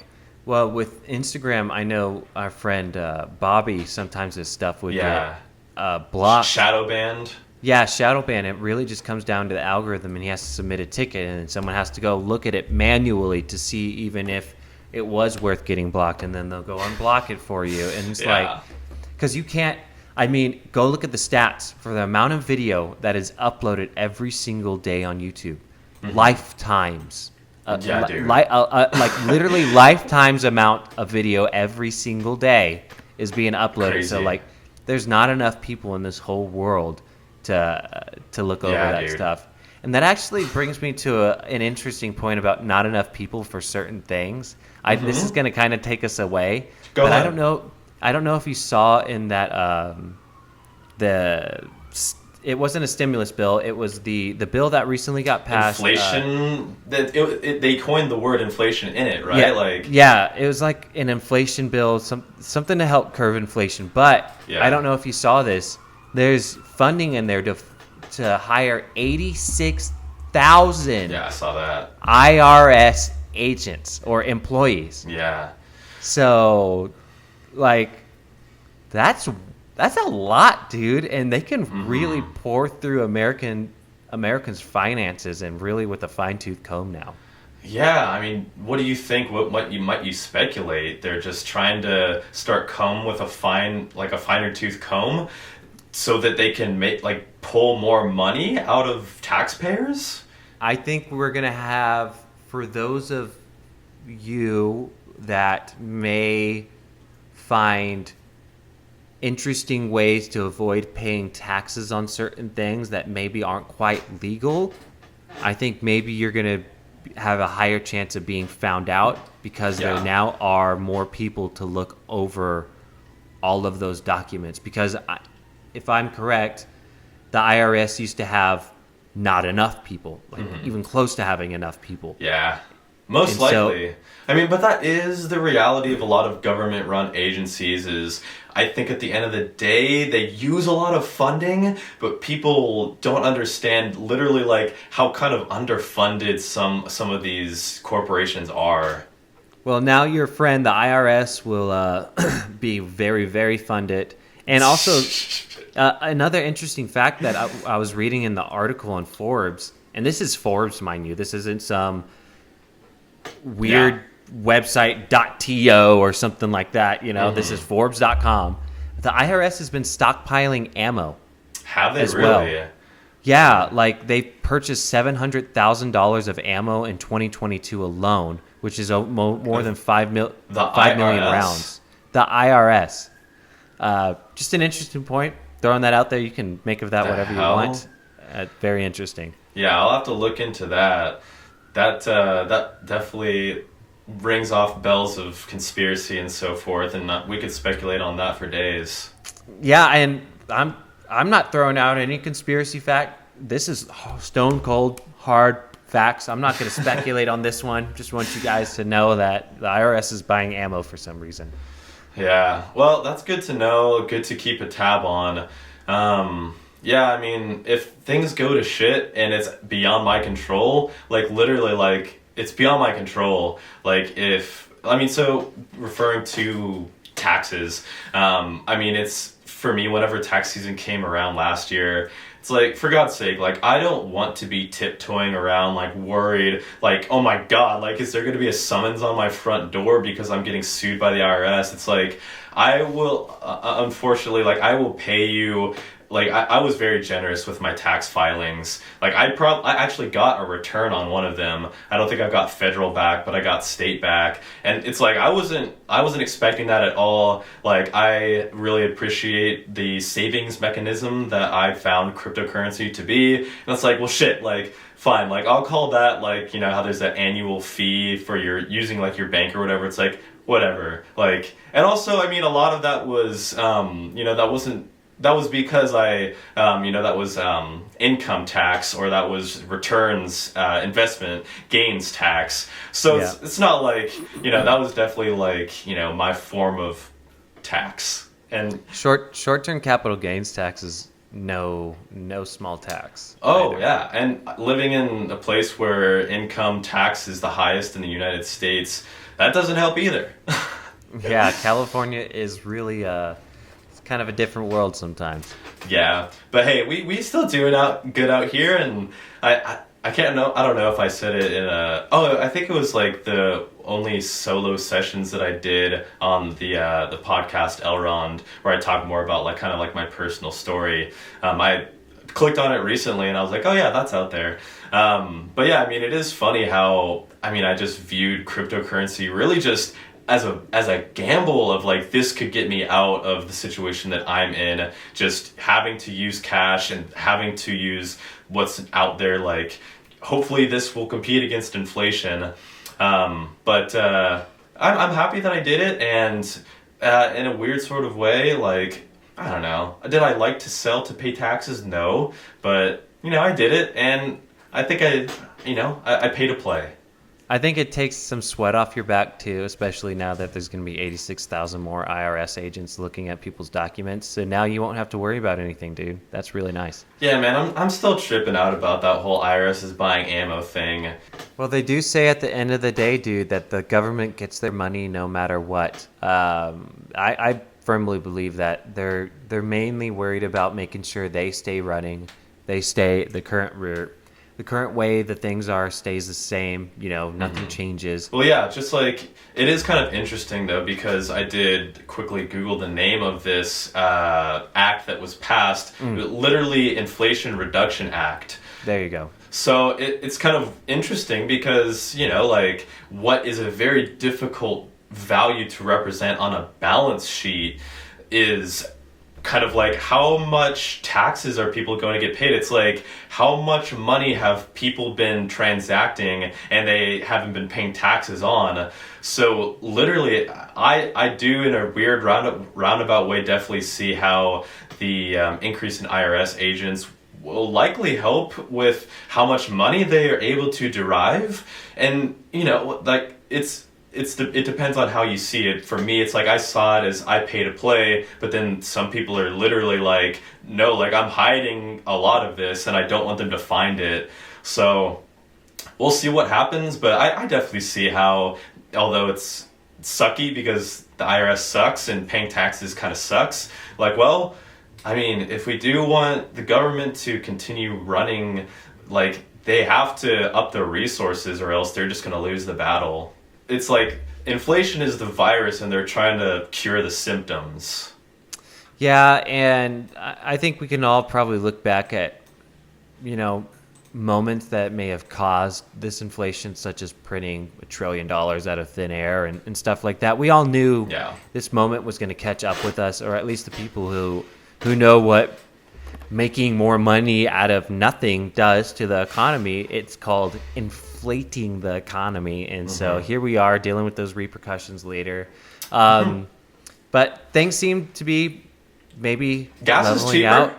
well, with Instagram, I know our friend Bobby, sometimes his stuff would get blocked. Shadow banned. Yeah, shadow ban. It really just comes down to the algorithm, and he has to submit a ticket, and someone has to go look at it manually to see even if it was worth getting blocked, and then they'll go unblock it for you. And it's like, because you can't, go look at the stats for the amount of video that is uploaded every single day on YouTube. Lifetimes. Dude. Like literally lifetimes amount of video every single day is being uploaded. Crazy. So like, there's not enough people in this whole world to look over that stuff. And that actually brings me to an interesting point about not enough people for certain things. This is going to kind of take us away. Go ahead. I don't know if you saw in that it wasn't a stimulus bill. It was the bill that recently got passed. Inflation. They coined the word inflation in it, right? Yeah, it was like an inflation bill, something to help curb inflation. But I don't know if you saw this. There's funding in there to hire 86,000. Yeah, I saw that. IRS agents or employees. Yeah. So, like, that's a lot, dude, and they can really pour through Americans' finances and really with a fine-tooth comb now. Yeah, I mean, what do you think? What you speculate? They're just trying to start comb with a finer tooth comb, so that they can pull more money out of taxpayers? I think we're going to have, for those of you that may find interesting ways to avoid paying taxes on certain things that maybe aren't quite legal, I think maybe you're going to have a higher chance of being found out because there now are more people to look over all of those documents. Because if I'm correct, the IRS used to have not enough people, even close to having enough people. Yeah, most likely. I mean, but that is the reality of a lot of government-run agencies is I think at the end of the day, they use a lot of funding, but people don't understand literally how kind of underfunded some of these corporations are. Well, now your friend, the IRS, will be very, very funded. And also, another interesting fact that I was reading in the article on Forbes, and this is Forbes, mind you, this isn't some weird website .to or something like that, this is Forbes.com. The IRS has been stockpiling ammo. Have they as really? Well. Yeah, they purchased $700,000 of ammo in 2022 alone, which is more than 5 million rounds. The IRS. Just an interesting point. Throwing that out there, you can make of that whatever you want. Very interesting. Yeah, I'll have to look into that. That definitely rings off bells of conspiracy and so forth, and we could speculate on that for days. Yeah, and I'm not throwing out any conspiracy fact. This is stone cold hard facts. I'm not going to speculate on this one. Just want you guys to know that the IRS is buying ammo for some reason. Yeah, well, that's good to know. Good to keep a tab on. Yeah, I mean, if things go to shit and it's beyond my control, literally, it's beyond my control. So referring to taxes, it's for me, whenever tax season came around last year, it's for God's sake, I don't want to be tiptoeing around, worried, oh my God, is there going to be a summons on my front door because I'm getting sued by the IRS? It's I will, unfortunately, I will pay you. I was very generous with my tax filings. I actually got a return on one of them. I don't think I got federal back, but I got state back. And it's I wasn't expecting that at all. I really appreciate the savings mechanism that I found cryptocurrency to be. And it's well, shit, fine. I'll call that, how there's that annual fee for using your bank or whatever. It's whatever. And also, a lot of that was, that was because that was income tax, or that was returns, investment gains tax. So it's not that was definitely my form of tax. And short-term capital gains tax is no small tax. Oh, either. Yeah. And living in a place where income tax is the highest in the United States, that doesn't help either. Yeah, California is really kind of a different world sometimes. Yeah, but hey, we still doing good out here, and I don't know if I said it in I think it was the only solo sessions that I did on the podcast Elrond, where I talk more about kind of my personal story. I clicked on it recently and I was oh yeah, that's out there. But yeah, it is funny how I just viewed cryptocurrency really just as a gamble of like, this could get me out of the situation that I'm in, just having to use cash and having to use what's out there. Like, hopefully this will compete against inflation. But I'm happy that I did it, and in a weird sort of way, like, I don't know. Did I like to sell to pay taxes? No. But, I did it, and I think I pay to play. I think it takes some sweat off your back, too, especially now that there's going to be 86,000 more IRS agents looking at people's documents. So now you won't have to worry about anything, dude. That's really nice. Yeah, man, I'm still tripping out about that whole IRS is buying ammo thing. Well, they do say at the end of the day, dude, that the government gets their money no matter what. I firmly believe that they're mainly worried about making sure they stay running. They stay the current way that things are stays the same, nothing changes. Well, yeah, just like, it is kind of interesting though, because I did quickly Google the name of this act that was passed, literally Inflation Reduction Act. There you go. So it's kind of interesting because, like, what is a very difficult value to represent on a balance sheet is kind of like, how much taxes are people going to get paid? It's like, how much money have people been transacting and they haven't been paying taxes on? So literally, I do, in a weird roundabout way, definitely see how the increase in IRS agents will likely help with how much money they are able to derive. And, like, it depends on how you see it. For me, it's like, I saw it as I pay to play, but then some people are literally like, no, like, I'm hiding a lot of this and I don't want them to find it. So we'll see what happens, but I definitely see how, although it's sucky because the IRS sucks and paying taxes kind of sucks, like, well, I mean, if we do want the government to continue running, like, they have to up their resources or else they're just going to lose the battle. It's like, inflation is the virus and they're trying to cure the symptoms. Yeah, and I think we can all probably look back at, moments that may have caused this inflation, such as printing $1 trillion out of thin air and stuff like that. We all knew this moment was going to catch up with us, or at least the people who know what making more money out of nothing does to the economy. It's called inflating the economy, and so here we are dealing with those repercussions later. But things seem to be maybe gas leveling is cheaper out.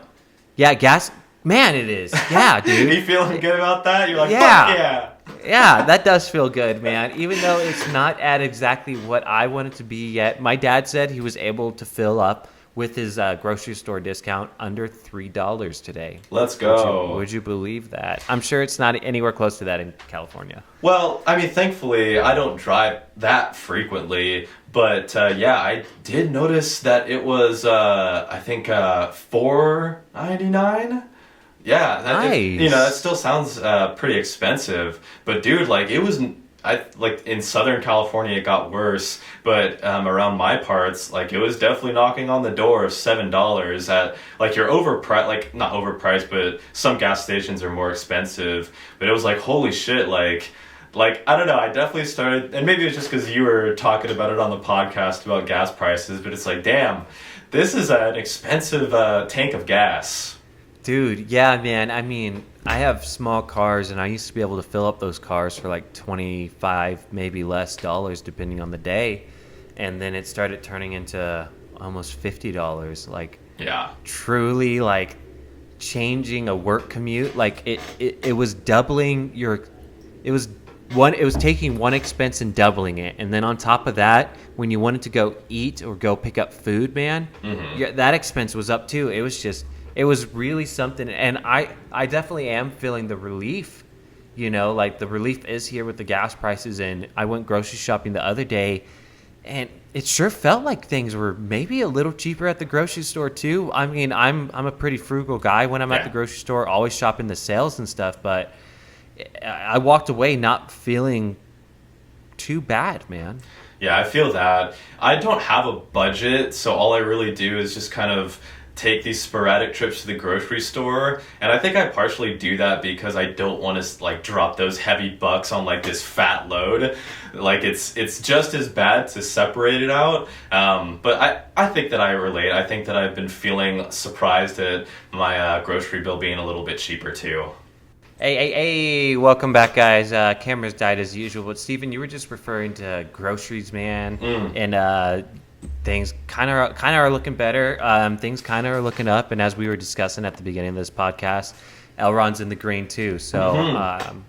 Yeah, gas, man, it is. Yeah, dude. You feeling good about that? You're like, yeah. Fuck yeah. Yeah, that does feel good, man. Even though it's not at exactly what I want it to be yet. My dad said he was able to fill up with his grocery store discount under $3 today. Let's go. Would you believe that? I'm sure it's not anywhere close to that in California. Well, I mean, thankfully, I don't drive that frequently, but I did notice that it was, I think, $4.99. Yeah, nice. That still sounds pretty expensive, but dude, like, it was. In Southern California it got worse, but around my parts, like, it was definitely knocking on the door of $7 at, like, you're overpriced, like, not overpriced, but some gas stations are more expensive. But it was like, holy shit, like I don't know, I definitely started, and maybe it's just because you were talking about it on the podcast about gas prices, but it's like, damn, this is an expensive tank of gas. Dude, yeah, man. I mean, I have small cars, and I used to be able to fill up those cars for like $25, maybe less dollars, depending on the day. And then it started turning into almost $50. Like, yeah, truly, like, changing a work commute. Like, it was doubling your. It was taking one expense and doubling it, and then on top of that, when you wanted to go eat or go pick up food, man, that expense was up too. It was really something, and I definitely am feeling the relief, like, the relief is here with the gas prices. And I went grocery shopping the other day, and it sure felt like things were maybe a little cheaper at the grocery store too. I mean, I'm a pretty frugal guy when I'm at the grocery store, always shopping the sales and stuff, but I walked away not feeling too bad, man. Yeah, I feel that. I don't have a budget, so all I really do is just kind of take these sporadic trips to the grocery store, and I think I partially do that because I don't want to like drop those heavy bucks on like this fat load. Like it's just as bad to separate it out, but I think that I relate. I think that I've been feeling surprised at my grocery bill being a little bit cheaper too. Hey, welcome back, guys. Cameras died as usual, but Steven, you were just referring to groceries, man, and things kind of are looking better. Things kind of are looking up, and as we were discussing at the beginning of this podcast, Elrond's in the green too. So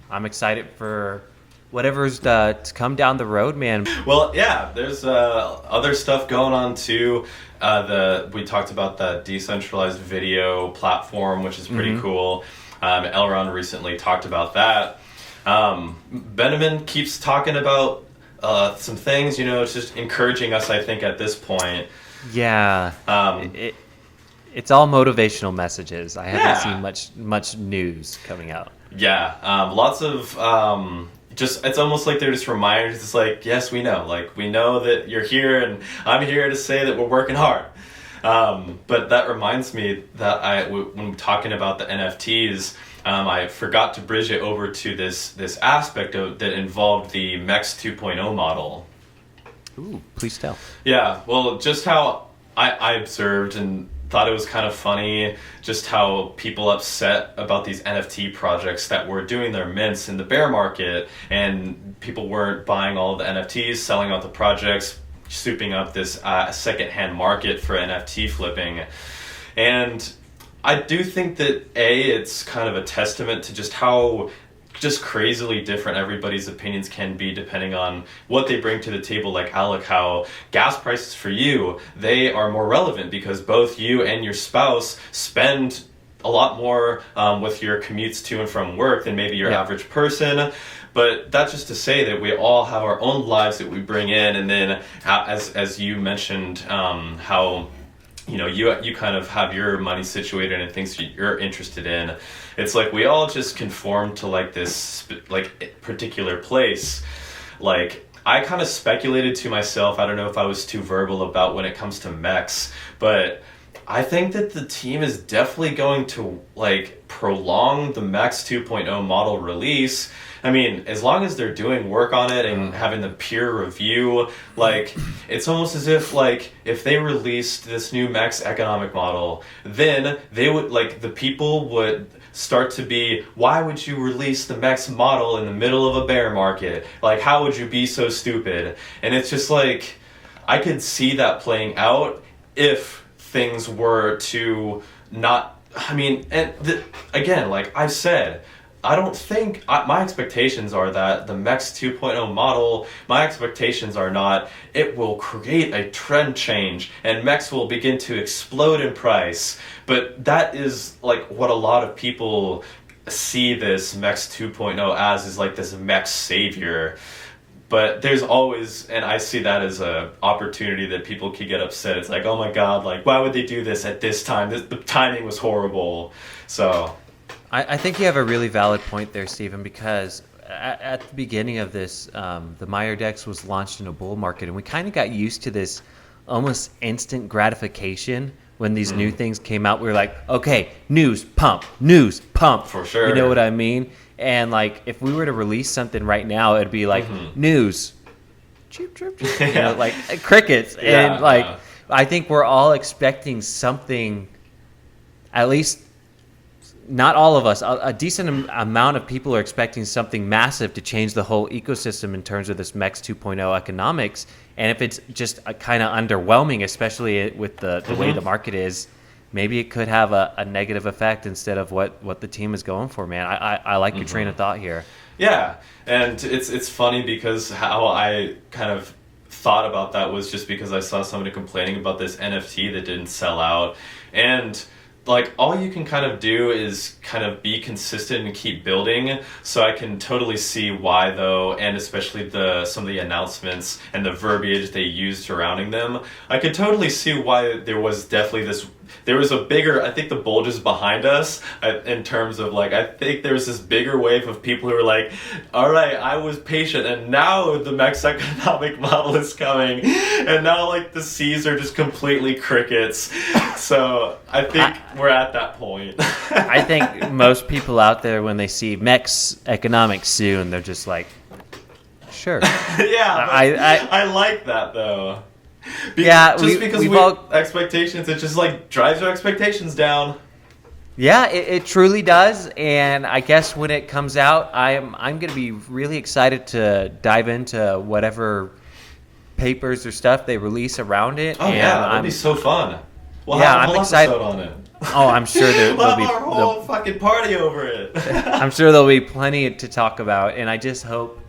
I'm excited for whatever's to come down the road, man. Well, yeah, there's other stuff going on too. We talked about that decentralized video platform, which is pretty cool. Elrond recently talked about that. Benjamin keeps talking about some things, it's just encouraging us, I think, at this point. Yeah. It's all motivational messages. I haven't seen much news coming out. Yeah. Lots of it's almost like they're just reminders. It's like, yes, we know. Like, we know that you're here, and I'm here to say that we're working hard. But that reminds me that when talking about the NFTs, I forgot to bridge it over to this aspect that involved the MEX 2.0 model. Ooh, please tell. Yeah, well, just how I observed and thought it was kind of funny just how people upset about these NFT projects that were doing their mints in the bear market, and people weren't buying all of the NFTs, selling out the projects, souping up this secondhand market for NFT flipping. And I do think that it's kind of a testament to just how just crazily different everybody's opinions can be depending on what they bring to the table. Like Alec, how gas prices for you, they are more relevant because both you and your spouse spend a lot more with your commutes to and from work than maybe your average person. But that's just to say that we all have our own lives that we bring in, and then as you mentioned, how you kind of have your money situated and things that you're interested in. It's like we all just conform to like this like particular place. Like I kind of speculated to myself, I don't know if I was too verbal about when it comes to MEX, but I think that the team is definitely going to like prolong the MEX 2.0 model release. I mean, as long as they're doing work on it and having the peer review, like it's almost as if like if they released this new MEX economic model, then they would like the people would start to be, why would you release the MEX model in the middle of a bear market? Like, how would you be so stupid? And it's just like, I could see that playing out if things were to not, I mean, and again, like I've said, I don't think, my expectations are that the MEX 2.0 model, my expectations are not, it will create a trend change and MEX will begin to explode in price. But that is like what a lot of people see this MEX 2.0 as, is like this MEX savior. But there's always, and I see that as a opportunity that people could get upset. It's like, oh my God, like why would they do this at this time? The timing was horrible. So I think you have a really valid point there, Stephen, because at the beginning of this, the Maiar DEX was launched in a bull market, and we kind of got used to this almost instant gratification when these new things came out. We were like, okay, news, pump. For sure. You know what I mean? And like, if we were to release something right now, it'd be like, news, cheep, cheep, cheep, you know, like crickets. Yeah, and like, I think we're all expecting something, at least not all of us, a decent amount of people are expecting something massive to change the whole ecosystem in terms of this MEX 2.0 economics. And if it's just kind of underwhelming, especially with the way the market is, maybe it could have a negative effect instead of what the team is going for, man. I like your train of thought here. Yeah, and it's funny because how I kind of thought about that was just because I saw somebody complaining about this NFT that didn't sell out. And like all you can kind of do is kind of be consistent and keep building. So I can totally see why though, and especially some of the announcements and the verbiage they used surrounding them. I could totally see why there was definitely there was a bigger, I think the bulge is behind us in terms of like, I think there was this bigger wave of people who were like, all right, I was patient and now the next economic model is coming. And now like the seas are just completely crickets. So I think we're at that point. I think most people out there, when they see Mex economics soon, they're just like, sure. Yeah, I like that though. Because we have expectations, it just like drives our expectations down. Yeah, it truly does. And I guess when it comes out, I'm going to be really excited to dive into whatever papers or stuff they release around it. Oh, and yeah, that'd be so fun. We'll yeah, have a whole I'm excited episode on it. Oh, I'm sure there'll be a whole fucking party over it. I'm sure there'll be plenty to talk about, and I just hope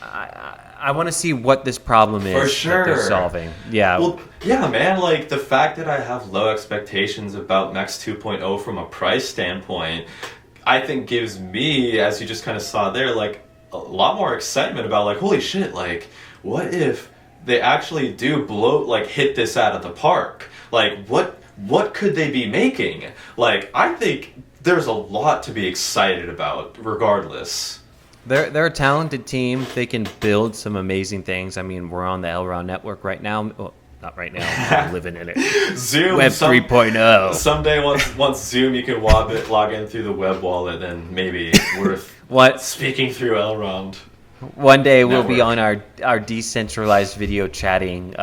I want to see what this problem is For sure. that they're solving. Yeah. Well, yeah, man. Like the fact that I have low expectations about Mex 2.0 from a price standpoint, I think gives me, as you just kind of saw there, like a lot more excitement about like, holy shit, like what if they actually do hit this out of the park? Like what could they be making? Like I think there's a lot to be excited about regardless. They're a talented team. They can build some amazing things. I mean, we're on the Elrond network right now. Well, not right now. I'm living in it. Zoom. Web 3.0. Someday, once Zoom, you can log in through the web wallet, then maybe worth speaking through Elrond. One day we'll be on our decentralized video chatting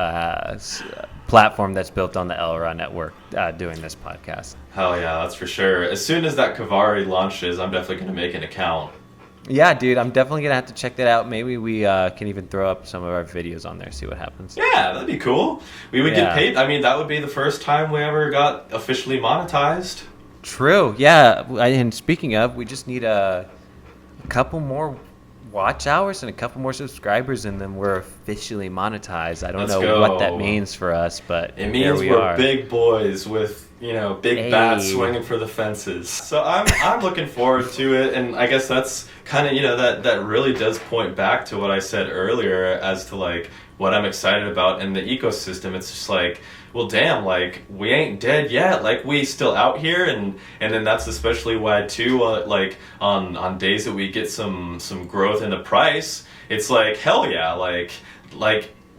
platform that's built on the Elrond network doing this podcast. Hell yeah, that's for sure. As soon as that Kavarii launches, I'm definitely going to make an account. Yeah, dude, I'm definitely going to have to check that out. Maybe we can even throw up some of our videos on there, see what happens. Yeah, that'd be cool. We would get paid. I mean, that would be the first time we ever got officially monetized. True, yeah. And speaking of, we just need a couple more watch hours and a couple more subscribers, and then we're officially monetized. I don't know what that means for us, but it means we're big boys with big bats swinging for the fences. So I'm looking forward to it, and I guess that's kind of that really does point back to what I said earlier as to like what I'm excited about in the ecosystem. It's just like, well, damn, like we ain't dead yet. Like we still out here, and then that's especially why too. Like on days that we get some growth in the price, it's like hell yeah, like.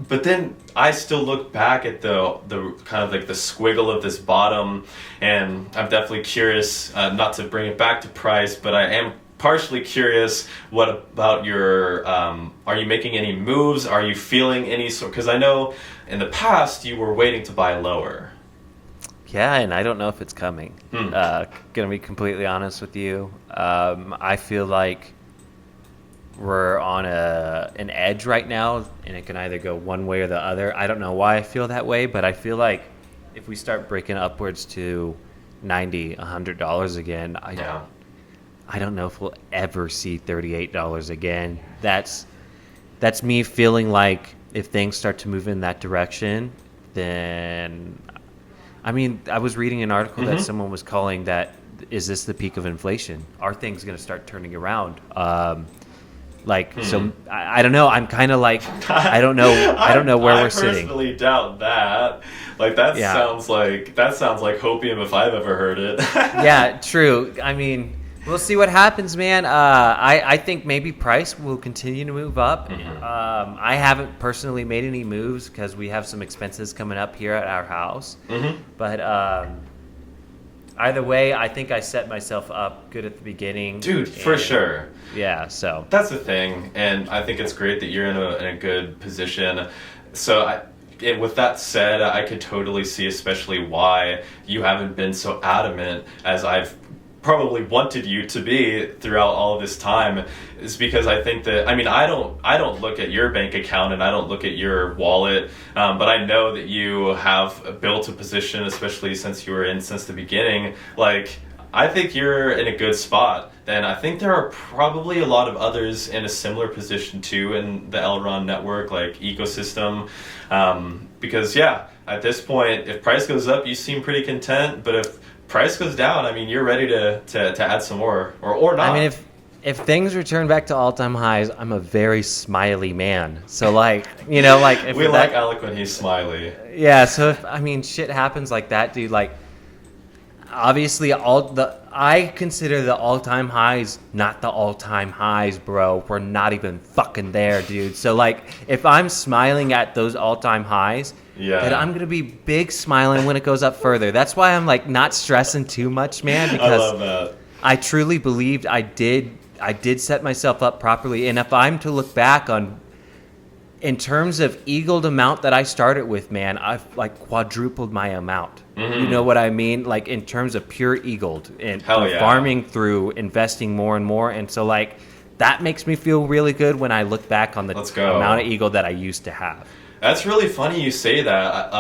But then I still look back at the kind of like the squiggle of this bottom, and I'm definitely curious. Not to bring it back to price, but I am partially curious. What about your? Are you making any moves? Are you feeling any sort? Because I know in the past you were waiting to buy lower. Yeah, and I don't know if it's coming. Gonna be completely honest with you. I feel like we're on an edge right now, and it can either go one way or the other. I don't know why I feel that way, but I feel like if we start breaking upwards to $90, $100 again, I don't know if we'll ever see $38 again. That's me feeling like if things start to move in that direction, then I mean, I was reading an article that someone was calling that, is this the peak of inflation? Are things going to start turning around? So I don't know. I'm kind of like, I don't know where we're sitting. I personally doubt that. Like that sounds like hopium if I've ever heard it. Yeah, true. I mean, we'll see what happens, man. I think maybe price will continue to move up. I haven't personally made any moves because we have some expenses coming up here at our house. But either way, I think I set myself up good at the beginning. Dude, for sure. Yeah, so. That's the thing, and I think it's great that you're in a good position. So and with that said, I could totally see especially why you haven't been so adamant as I've probably wanted you to be throughout all of this time, is because I think that, I mean, I don't look at your bank account and I don't look at your wallet, but I know that you have built a position, especially since you were in since the beginning. Like, I think you're in a good spot. And I think there are probably a lot of others in a similar position too in the Elrond network, like ecosystem. Because at this point, if price goes up, you seem pretty content, but if price goes down, I mean, you're ready to add some more or not. I mean, if things return back to all-time highs, I'm a very smiley man. So like, you know, like if we like Alec when he's smiley. Yeah, so if I mean shit happens like that, dude, like obviously I consider the all-time highs not the all-time highs, bro. We're not even fucking there, dude. So like if I'm smiling at those all-time highs, then I'm gonna be big smiling when it goes up further. That's why I'm like not stressing too much, man, because I love that. I truly believed I did set myself up properly. And if I'm to look back on, in terms of EGLD amount that I started with, man, I've like quadrupled my amount. You know what I mean? Like in terms of pure EGLD and farming through investing more and more. And so like that makes me feel really good when I look back on the amount of EGLD that I used to have. That's really funny you say that.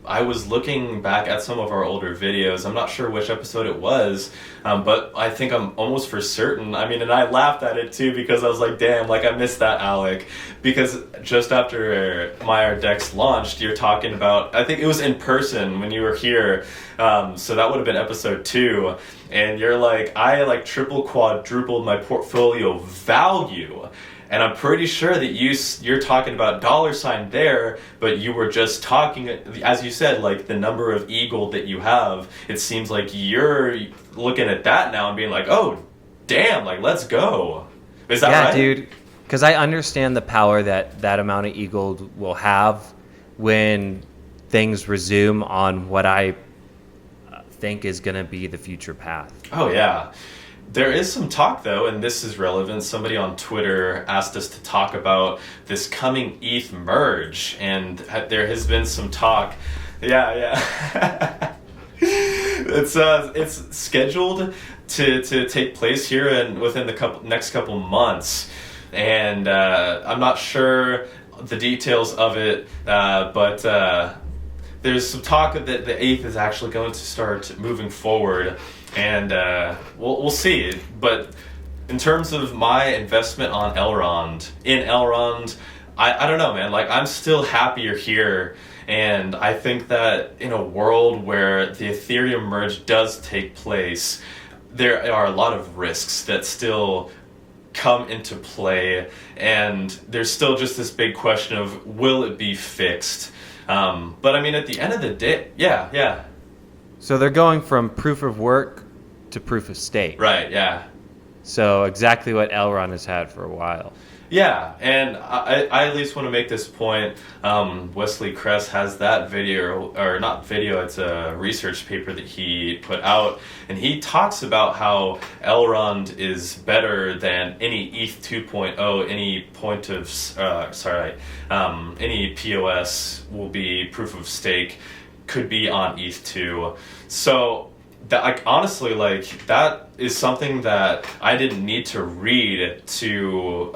I was looking back at some of our older videos. I'm not sure which episode it was, but I think I'm almost for certain. I mean, and I laughed at it too because I was like, damn, like I missed that, Alec. Because just after Maiar DEX launched, you're talking about, I think it was in person when you were here. So that would have been episode 2. And you're like, I like triple quadrupled my portfolio value. And I'm pretty sure that you're talking about $ there, but you were just talking, as you said, like the number of EGLD that you have. It seems like you're looking at that now and being like, oh, damn, like let's go. Is that right? Yeah, dude, because I understand the power that amount of EGLD will have when things resume on what I think is going to be the future path. Oh, yeah. There is some talk, though, and this is relevant. Somebody on Twitter asked us to talk about this coming ETH merge, and there has been some talk. Yeah. It's scheduled to take place here and within the next couple months, and I'm not sure the details of it, but there's some talk that the ETH is actually going to start moving forward. And we'll see. But in terms of my investment on Elrond, I don't know, man. Like, I'm still happier here. And I think that in a world where the Ethereum merge does take place, there are a lot of risks that still come into play. And there's still just this big question of, will it be fixed? But I mean, at the end of the day, yeah. So they're going from proof of work to proof of stake. Right, yeah. So exactly what Elrond has had for a while. Yeah, and I at least want to make this point. Wesley Kress has that video, or not video, it's a research paper that he put out, and he talks about how Elrond is better than any ETH 2.0, any POS will be proof of stake, could be on ETH 2. So that, like, honestly, like, that is something that I didn't need to read to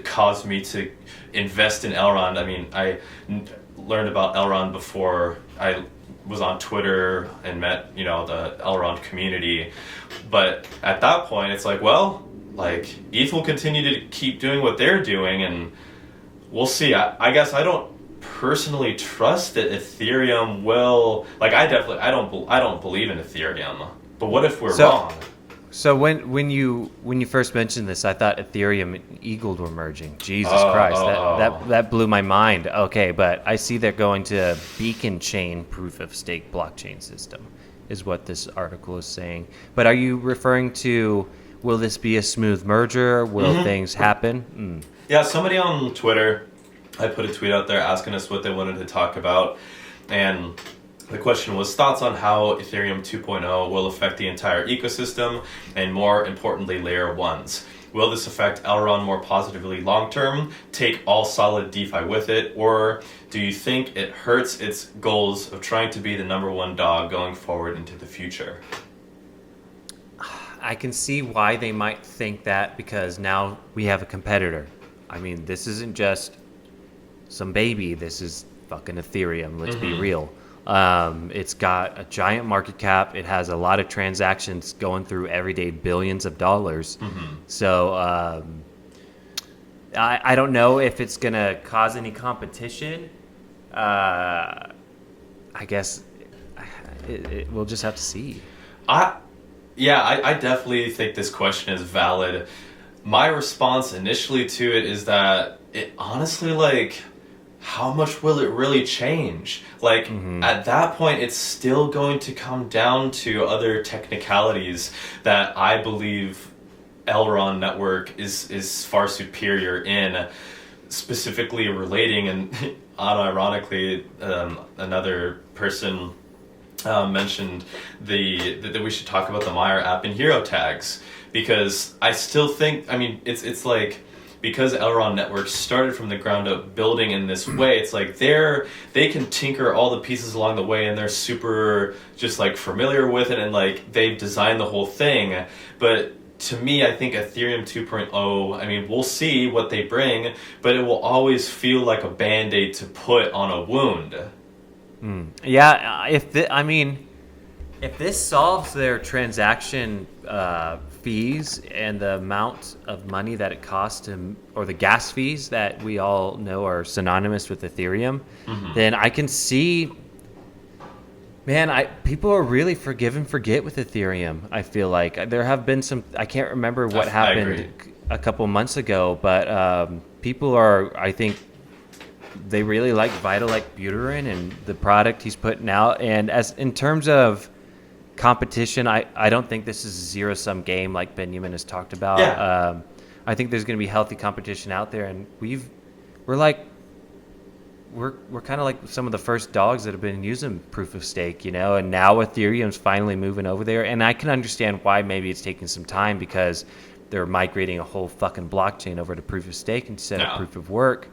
cause me to invest in Elrond. I mean, I learned about Elrond before I was on Twitter and met, the Elrond community. But at that point, it's like, well, like, ETH will continue to keep doing what they're doing, and we'll see. I guess I don't personally trust that Ethereum will, like, I don't believe in Ethereum, but what if we're wrong? So when you first mentioned this, I thought Ethereum and EGLD were merging. Jesus Christ, that blew my mind. Okay, but I see they're going to beacon chain proof of stake blockchain system is what this article is saying. But are you referring to, will this be a smooth merger? Will things happen? Yeah, somebody on Twitter, I put a tweet out there asking us what they wanted to talk about, and the question was thoughts on how Ethereum 2.0 will affect the entire ecosystem, and more importantly, layer 1s. Will this affect Elrond more positively long-term, take all solid DeFi with it, or do you think it hurts its goals of trying to be the #1 dog going forward into the future? I can see why they might think that, because now we have a competitor. I mean, this isn't just some baby, this is fucking Ethereum, let's be real. It's got a giant market cap, it has a lot of transactions going through every day, billions of dollars. So I don't know if it's gonna cause any competition. I guess we'll just have to see. Yeah, I definitely think this question is valid. My response initially to it is that it honestly, like, how much will it really change? Like, at that point, it's still going to come down to other technicalities that I believe Elrond network is far superior in, specifically relating, and unironically, another person mentioned that we should talk about the Maiar app and hero tags, because I still think, I mean, it's like, because Elrond Network started from the ground up building in this way, it's like they can tinker all the pieces along the way, and they're super just like familiar with it, and like they've designed the whole thing. But to me, I think Ethereum 2.0, I mean, we'll see what they bring, but it will always feel like a Band-Aid to put on a wound. Yeah, if this solves their transaction fees and the amount of money that it costs to, or the gas fees that we all know are synonymous with Ethereum, then I can see, man, people are really forgive and forget with Ethereum. I feel like there have been some, I can't remember what happened a couple months ago, but people are, I think, they really like Vitalik Buterin and the product he's putting out. And as in terms of competition, I don't think this is a zero-sum game like Benjamin has talked about. Yeah. I think there's going to be healthy competition out there, and we're kind of like some of the first dogs that have been using proof of stake, you know, and now Ethereum's finally moving over there. And I can understand why maybe it's taking some time, because they're migrating a whole fucking blockchain over to proof of stake instead of proof of work.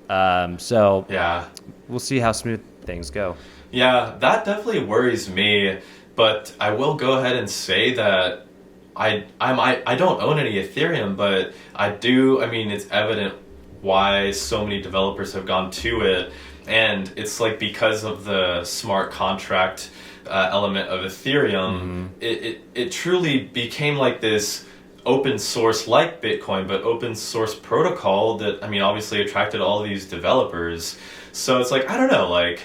So yeah, we'll see how smooth things go. Yeah, that definitely worries me. But I will go ahead and say that I don't own any Ethereum, but I do. I mean, it's evident why so many developers have gone to it, and it's like because of the smart contract element of Ethereum, it truly became like this open source like Bitcoin, but open source protocol that, I mean, obviously attracted all of these developers. So it's like, I don't know, like,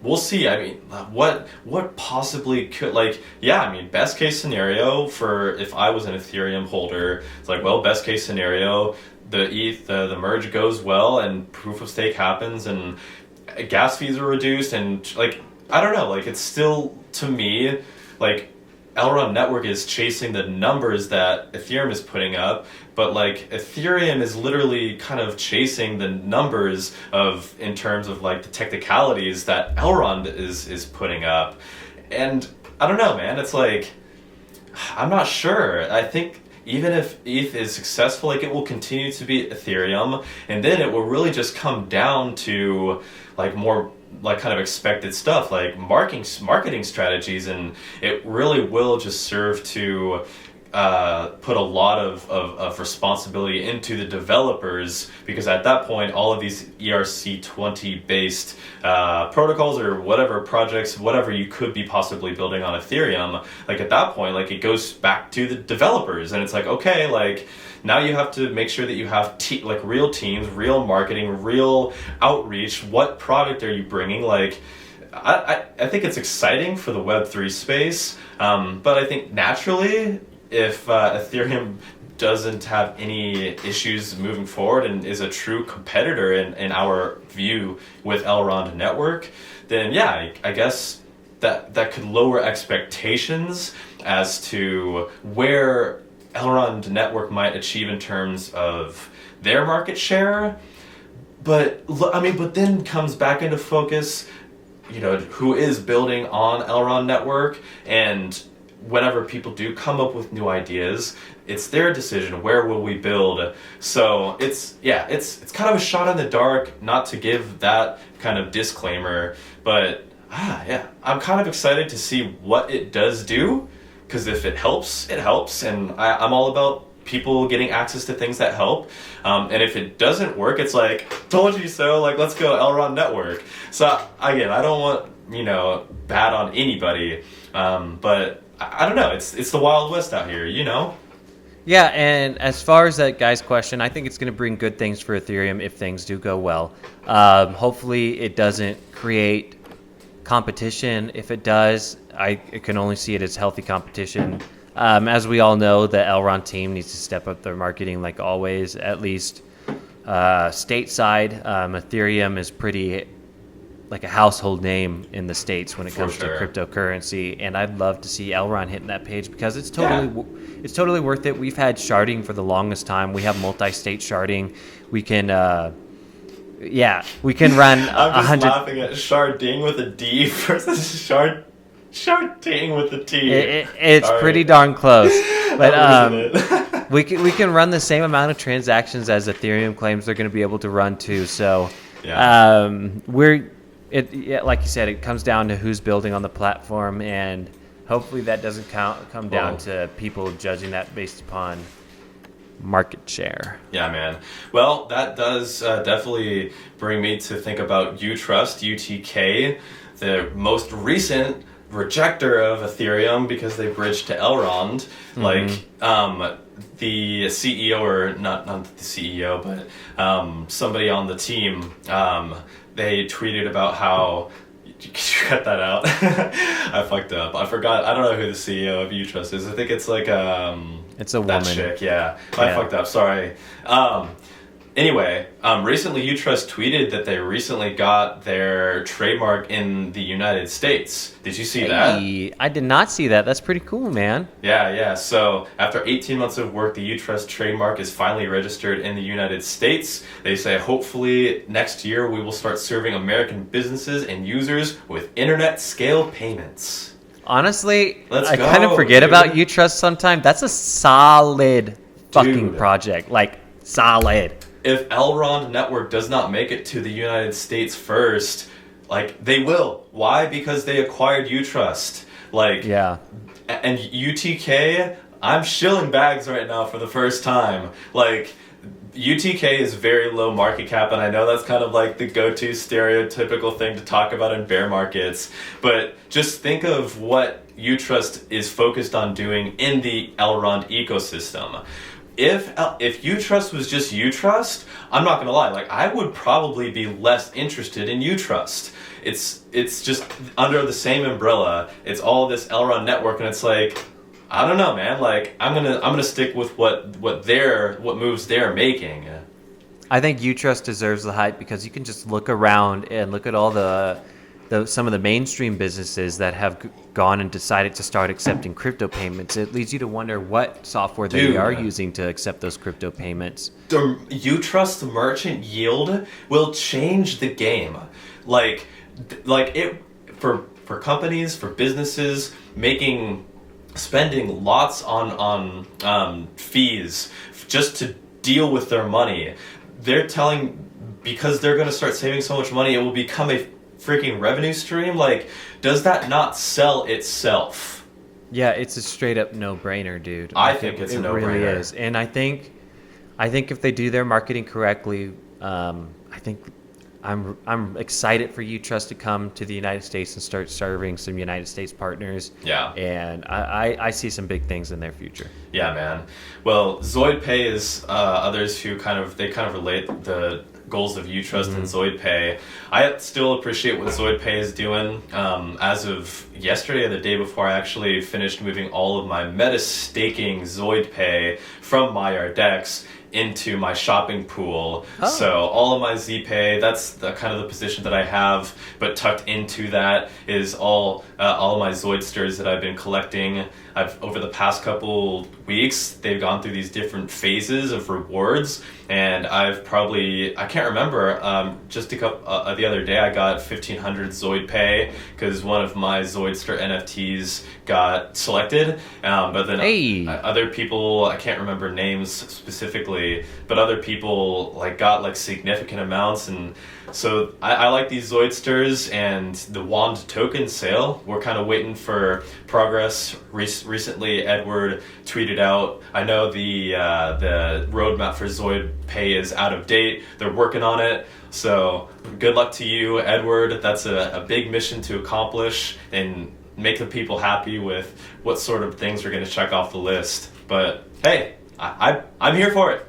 we'll see. I mean, what possibly could, like, yeah, I mean, best case scenario for if I was an Ethereum holder, it's like, well, best case scenario, the ETH, the merge goes well, and proof of stake happens, and gas fees are reduced, and, like, I don't know, like, it's still, to me, like, Elrond Network is chasing the numbers that Ethereum is putting up, but like Ethereum is literally kind of chasing the numbers of, in terms of like the technicalities that Elrond is putting up. And I don't know, man, it's like, I'm not sure. I think even if ETH is successful, like, it will continue to be Ethereum, and then it will really just come down to like more like kind of expected stuff like marketing strategies, and it really will just serve to put a lot of responsibility into the developers, because at that point all of these ERC20 based protocols or whatever projects, whatever you could be possibly building on Ethereum, like at that point, like, it goes back to the developers, and it's like, okay, like, now you have to make sure that you have like real teams, real marketing, real outreach. What product are you bringing? Like, I think it's exciting for the Web3 space, but I think naturally, if Ethereum doesn't have any issues moving forward and is a true competitor in our view with Elrond Network, then yeah, I guess that could lower expectations as to where Elrond Network might achieve in terms of their market share. But I mean, but then comes back into focus, you know, who is building on Elrond Network, and whenever people do come up with new ideas, it's their decision. Where will we build? So it's kind of a shot in the dark, not to give that kind of disclaimer, but I'm kind of excited to see what it does do, because if it helps, it helps, and I'm all about people getting access to things that help. And if it doesn't work, it's like, told you so, like, let's go Elrond Network. So again, I don't want, you know, bad on anybody, but I don't know, it's the Wild West out here, you know? Yeah, and as far as that guy's question, I think it's going to bring good things for Ethereum if things do go well. Hopefully it doesn't create competition. If it does, I can only see it as healthy competition. As we all know, the Elrond team needs to step up their marketing like always, at least stateside. Ethereum is pretty like a household name in the States when it comes to cryptocurrency, and I'd love to see Elrond hitting that page because it's totally worth it. We've had sharding for the longest time. We have multi-state sharding. We can we can run I'm just laughing at sharding with a D versus sharding with a T. It's pretty darn close. But we can run the same amount of transactions as Ethereum claims they're going to be able to run too. So like you said, it comes down to who's building on the platform, and hopefully that doesn't come down to people judging that based upon market share. Yeah, man. Well, that does definitely bring me to think about UTRUST, UTK, the most recent rejecter of Ethereum because they bridged to Elrond. Like, the CEO, or not the CEO, but somebody on the team, they tweeted about how... Could you cut that out? I fucked up. I forgot. I don't know who the CEO of UTRUST is. I think it's like it's a woman. That chick, yeah. I fucked up. Sorry. Anyway, recently UTRUST tweeted that they recently got their trademark in the United States. Did you see that? I did not see that. That's pretty cool, man. Yeah. So after 18 months of work, the UTRUST trademark is finally registered in the United States. They say hopefully next year we will start serving American businesses and users with internet scale payments. Honestly, I kind of forget about UTRUST sometimes. That's a solid fucking project. Like, solid. If Elrond Network does not make it to the United States first, like, they will. Why? Because they acquired UTRUST. Like, yeah. And UTK, I'm shilling bags right now for the first time. Like, UTK is very low market cap, and I know that's kind of like the go-to stereotypical thing to talk about in bear markets, but just think of what UTRUST is focused on doing in the Elrond ecosystem. If UTRUST was just UTRUST, I'm not gonna lie, like, I would probably be less interested in UTRUST. It's just under the same umbrella. It's all this Elrond network, and it's like, I don't know, man. Like, I'm gonna stick with what moves they're making. I think UTRUST deserves the hype because you can just look around and look at all some of the mainstream businesses that have gone and decided to start accepting crypto payments. It leads you to wonder what software they are using to accept those crypto payments. The UTRUST merchant yield will change the game. Like it for companies, for businesses spending lots on fees just to deal with their money. They're telling, because they're going to start saving so much money, it will become a freaking revenue stream. Like, does that not sell itself? Yeah, it's a straight up no-brainer, dude. I think it's a no-brainer. It really is. And I think if they do their marketing correctly, I think I'm excited for UTRUST to come to the United States and start serving some United States partners. Yeah. And I see some big things in their future. Yeah, man. Well, Zoidpay is others who kind of relate the goals of UTRUST and Zoidpay. I still appreciate what Zoidpay is doing. As of yesterday or the day before, I actually finished moving all of my meta staking Zoidpay from Maiar DEX into my shopping pool. Oh. So all of my ZPay, that's the kind of the position that I have, but tucked into that is all of my Zoidsters that I've been collecting. Over the past couple weeks, they've gone through these different phases of rewards, and I can't remember, just the other day I got 1,500 Zoidpay because one of my Zoidster NFTs got selected, but then other people, I can't remember names specifically, but other people got significant amounts. And so I like these Zoidsters, and the Wand token sale, we're kind of waiting for progress. Recently, Eduard tweeted out, I know the roadmap for Zoidpay is out of date. They're working on it. So good luck to you, Eduard. That's a big mission to accomplish and make the people happy with what sort of things we're going to check off the list. But hey, I'm here for it.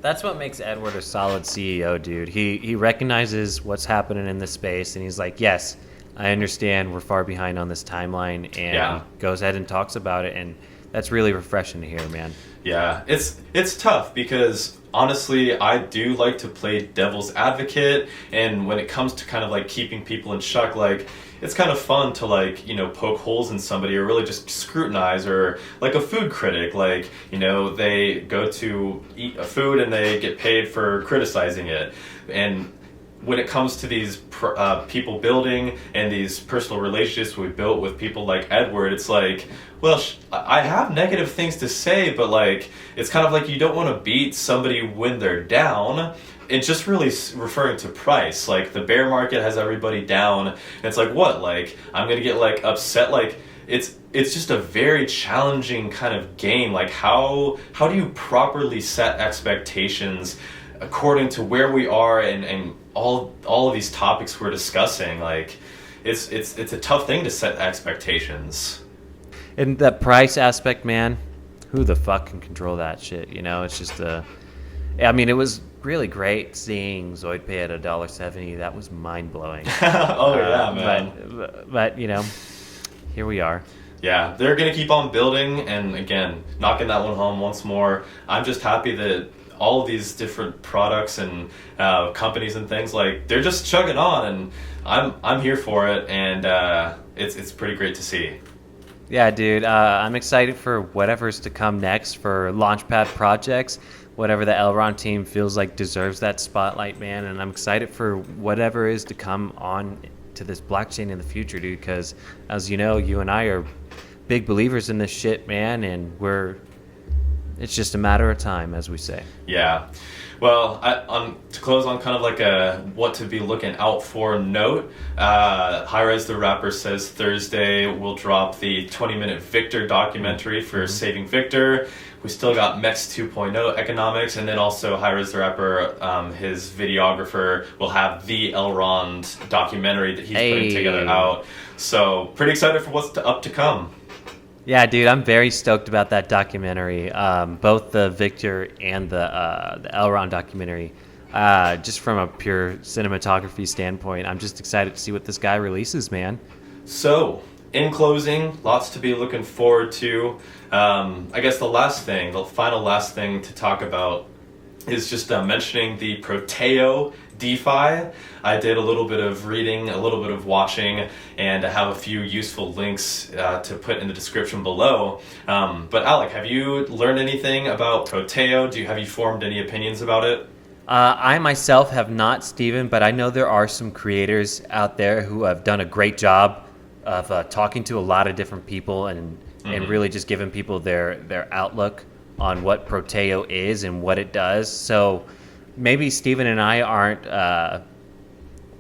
That's what makes Eduard a solid CEO, dude. He recognizes what's happening in this space, and he's like, yes, I understand we're far behind on this timeline, and goes ahead and talks about it. And that's really refreshing to hear, man. Yeah, it's tough because honestly, I do like to play devil's advocate, and when it comes to kind of like keeping people in check, like it's kind of fun to like, you know, poke holes in somebody or really just scrutinize, or like a food critic, like, you know, they go to eat a food and they get paid for criticizing it. And when it comes to these people building and these personal relationships we built with people like Eduard, it's like, well, I have negative things to say, but like, it's kind of like you don't want to beat somebody when they're down. It's just really referring to price. Like, the bear market has everybody down. And it's like, what? Like, I'm going to get like upset? Like, it's just a very challenging kind of game. Like, how do you properly set expectations according to where we are and all of these topics we're discussing? Like, it's a tough thing to set expectations. And that price aspect, man, who the fuck can control that shit? You know, it's just I mean, it was really great seeing Zoidpay at $1.70. That was mind blowing. Oh yeah, man. But you know, here we are. Yeah, they're gonna keep on building, and again, knocking that one home once more. I'm just happy that all of these different products and companies and things, like, they're just chugging on, and I'm here for it, and it's pretty great to see. Yeah, dude, I'm excited for whatever's to come next for Launchpad projects, whatever the Elrond team feels like deserves that spotlight, man, and I'm excited for whatever is to come on to this blockchain in the future, dude, because as you know, you and I are big believers in this shit, man, and it's just a matter of time, as we say. Yeah. Well, to close on kind of like a what to be looking out for note, Hi-Rez the rapper says Thursday we'll drop the 20-minute Victor documentary for saving Victor. We still got Mex 2.0 economics, and then also Hi-Rez the rapper, his videographer, will have the Elrond documentary that he's putting together out. So pretty excited for what's up to come. Yeah, dude, I'm very stoked about that documentary, both the Victor and the Elrond documentary. Just from a pure cinematography standpoint, I'm just excited to see what this guy releases, man. So, in closing, lots to be looking forward to. I guess the final last thing to talk about is just mentioning the PROTEO DeFi. I did a little bit of reading, a little bit of watching, and I have a few useful links to put in the description below. But Alec, have you learned anything about PROTEO? Have you formed any opinions about it? I myself have not, Steven, but I know there are some creators out there who have done a great job of talking to a lot of different people and really just giving people their outlook on what PROTEO is and what it does. So maybe Steven and I aren't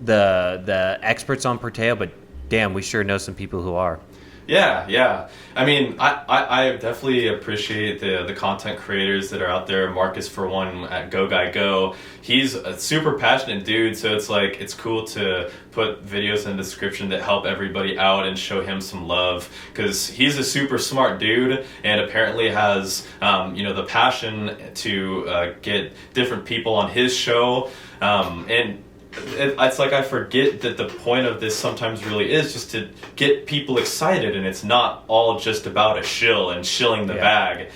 the experts on PROTEO, but damn, we sure know some people who are. Yeah. I mean, I definitely appreciate the content creators that are out there. Marcus, for one, at Go Guy Go. He's a super passionate dude, so it's like, it's cool to put videos in the description that help everybody out and show him some love, because he's a super smart dude and apparently has the passion to get different people on his show, and it's like I forget that the point of this sometimes really is just to get people excited, and it's not all just about a shill and shilling the bag.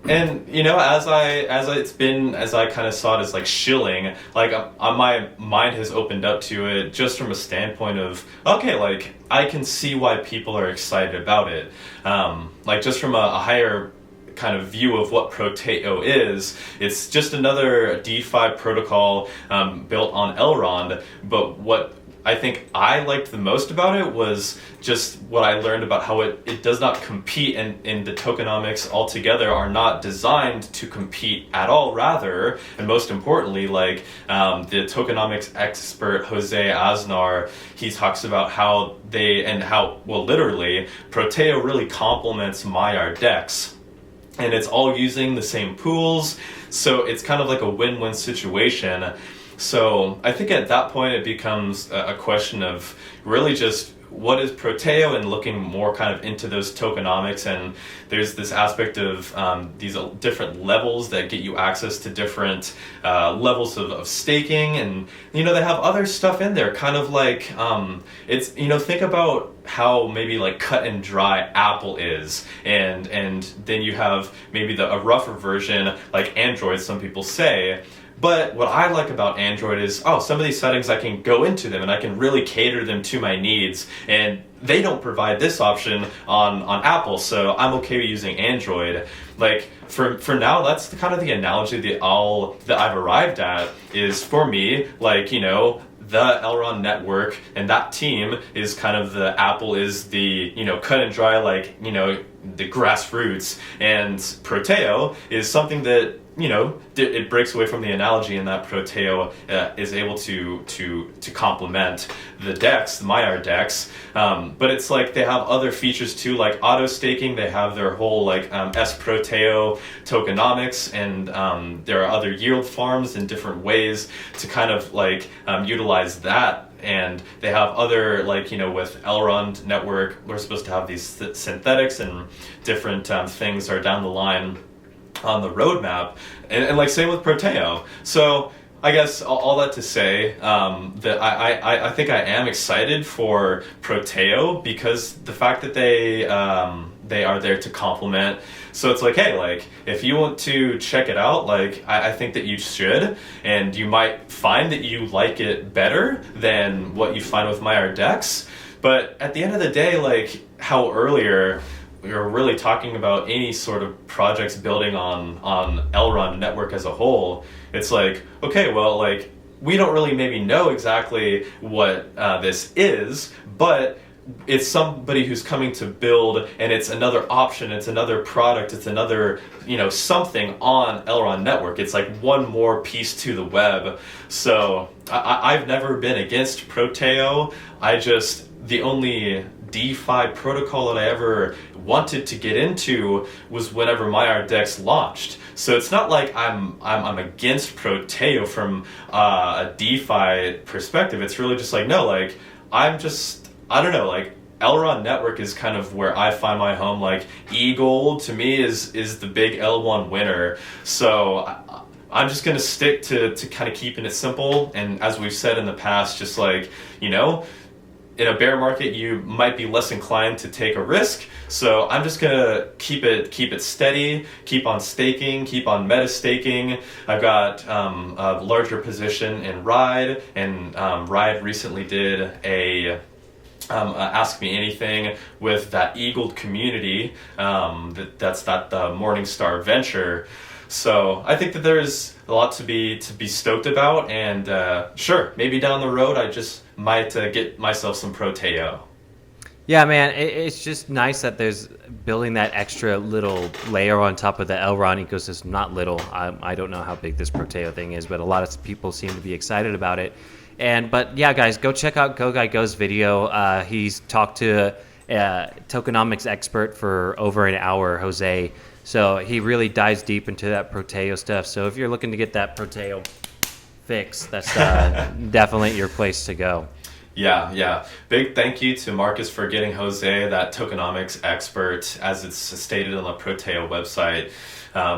And as I kind of saw it as like shilling, like my mind has opened up to it just from a standpoint of, okay, like I can see why people are excited about it, like just from a higher kind of view of what PROTEO is. It's just another DeFi protocol built on Elrond, but what I think I liked the most about it was just what I learned about how it does not compete, and the tokenomics altogether are not designed to compete at all, rather, and most importantly, like the tokenomics expert Jose Aznar, he talks about how literally PROTEO really complements Maiar DEX. And it's all using the same pools, so it's kind of like a win-win situation. So I think at that point it becomes a question of really just what is Proteo, and looking more kind of into those tokenomics. And there's this aspect of these different levels that get you access to different levels of staking. And, they have other stuff in there, kind of like, it's, think about how maybe like cut and dry Apple is, and then you have maybe a rougher version like Android, some people say. But what I like about Android is, some of these settings I can go into them and I can really cater them to my needs, and they don't provide this option on Apple, so I'm okay with using Android. Like for now, that's kind of the analogy that I've arrived at is, for me, like, the Elrond network and that team is kind of the Apple is the, cut and dry, like, the grassroots, and Proteo is something that, it breaks away from the analogy in that Proteo is able to complement the DEX, the Maiar DEX, but it's like they have other features too, like auto staking. They have their whole like Proteo tokenomics, and there are other yield farms in different ways to kind of like utilize that. And they have other, like, with Elrond network, we're supposed to have these synthetics and different things are down the line on the roadmap, and like same with Proteo. So I guess all that to say that I think I am excited for Proteo, because the fact that they are there to complement. So it's like, hey, like, if you want to check it out, like, I think that you should, and you might find that you like it better than what you find with Maiar DEX. But at the end of the day, like how earlier we were really talking about any sort of projects building on Elrond network as a whole, it's like, okay, well, like, we don't really maybe know exactly what this is, but it's somebody who's coming to build, and it's another option, it's another product, it's another, something on Elrond network. It's like one more piece to the web. So I've never been against Proteo. The only DeFi protocol that I ever wanted to get into was whenever Maiar DEX launched. So it's not like I'm against Proteo from a DeFi perspective. It's really just like, no, like, I don't know, like, Elrond network is kind of where I find my home. Like, EGLD to me is the big L1 winner. So I'm just going to stick to kind of keeping it simple. And as we've said in the past, just like, in a bear market, you might be less inclined to take a risk. So I'm just gonna keep it steady, keep on staking, keep on meta staking. I've got a larger position in Ride, and Ride recently did a Ask Me Anything with that EGLD community. That's the Morningstar venture. So I think that there's a lot to be stoked about, and sure, maybe down the road I just might get myself some Proteo. Yeah, man, it's just nice that there's building that extra little layer on top of the Elrond ecosystem. Not little, I don't know how big this Proteo thing is, but a lot of people seem to be excited about it. But yeah, guys, go check out Go Guy Go's video. He's talked to a tokenomics expert for over an hour, Jose. So he really dives deep into that Proteo stuff. So if you're looking to get that Proteo fix, that's definitely your place to go. Yeah. Big thank you to Marcus for getting Jose that tokenomics expert, as it's stated on the Proteo website.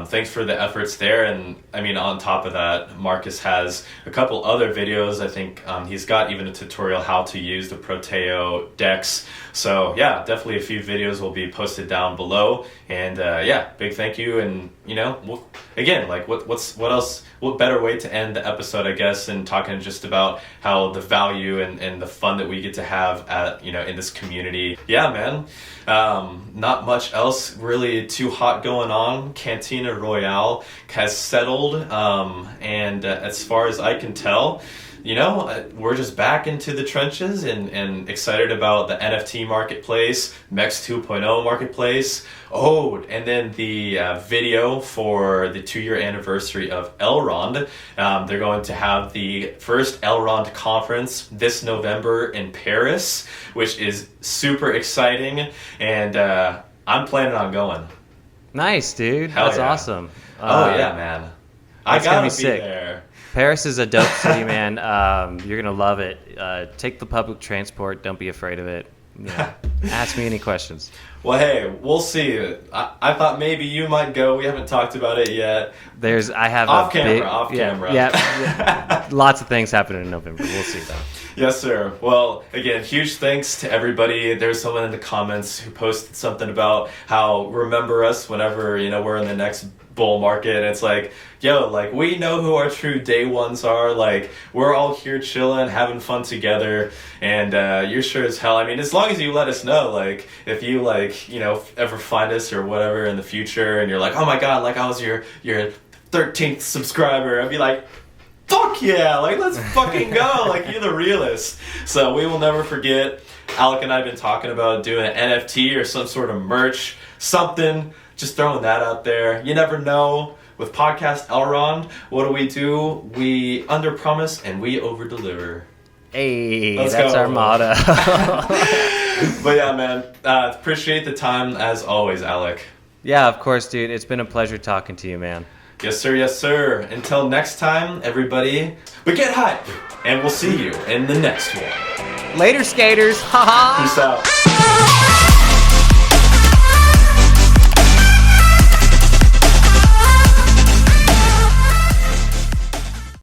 Thanks for the efforts there. And I mean, on top of that, Marcus has a couple other videos. I think he's got even a tutorial how to use the Proteo DEX. So yeah, definitely a few videos will be posted down below. And yeah, big thank you. And again, like what else? What better way to end the episode, I guess, and talking just about how the value and the fun that we get to have at in this community. Yeah, man. Not much else really too hot going on. Cantina Royale has settled, and as far as I can tell, we're just back into the trenches and excited about the NFT marketplace, MEX 2.0 marketplace. Oh, and then the video for the 2-year anniversary of Elrond. They're going to have the first Elrond conference this November in Paris, which is super exciting, and I'm planning on going. Nice, dude. Hell That's yeah. awesome. Yeah, man. I gotta be sick. There. Paris is a dope city, man. You're going to love it. Take the public transport. Don't be afraid of it. Yeah. Ask me any questions. Well, hey, we'll see. I thought maybe you might go. We haven't talked about it yet. I have off a camera, big, off camera. Yeah. Lots of things happening in November. We'll see though. Yes, sir. Well, again, huge thanks to everybody. There's someone in the comments who posted something about how remember us whenever, we're in the next bull market. And it's like, yo, like, we know who our true day ones are. Like, we're all here chilling, having fun together. And you're sure as hell. I mean, as long as you let us know, like, if you, like, ever find us or whatever in the future and you're like, oh my God, like, I was your 13th subscriber, I'd be like, fuck yeah, like, let's fucking go. Like, you're the realest. So we will never forget. Alec and I have been talking about doing an NFT or some sort of merch, something. Just throwing that out there. You never know. With Podcast Elrond, what do? We under-promise and we over-deliver. Hey, Let's that's go. our motto. But yeah, man, appreciate the time as always, Alec. Yeah, of course, dude. It's been a pleasure talking to you, man. Yes, sir, yes, sir. Until next time, everybody, but get hype, and we'll see you in the next one. Later, skaters. Haha. Peace out.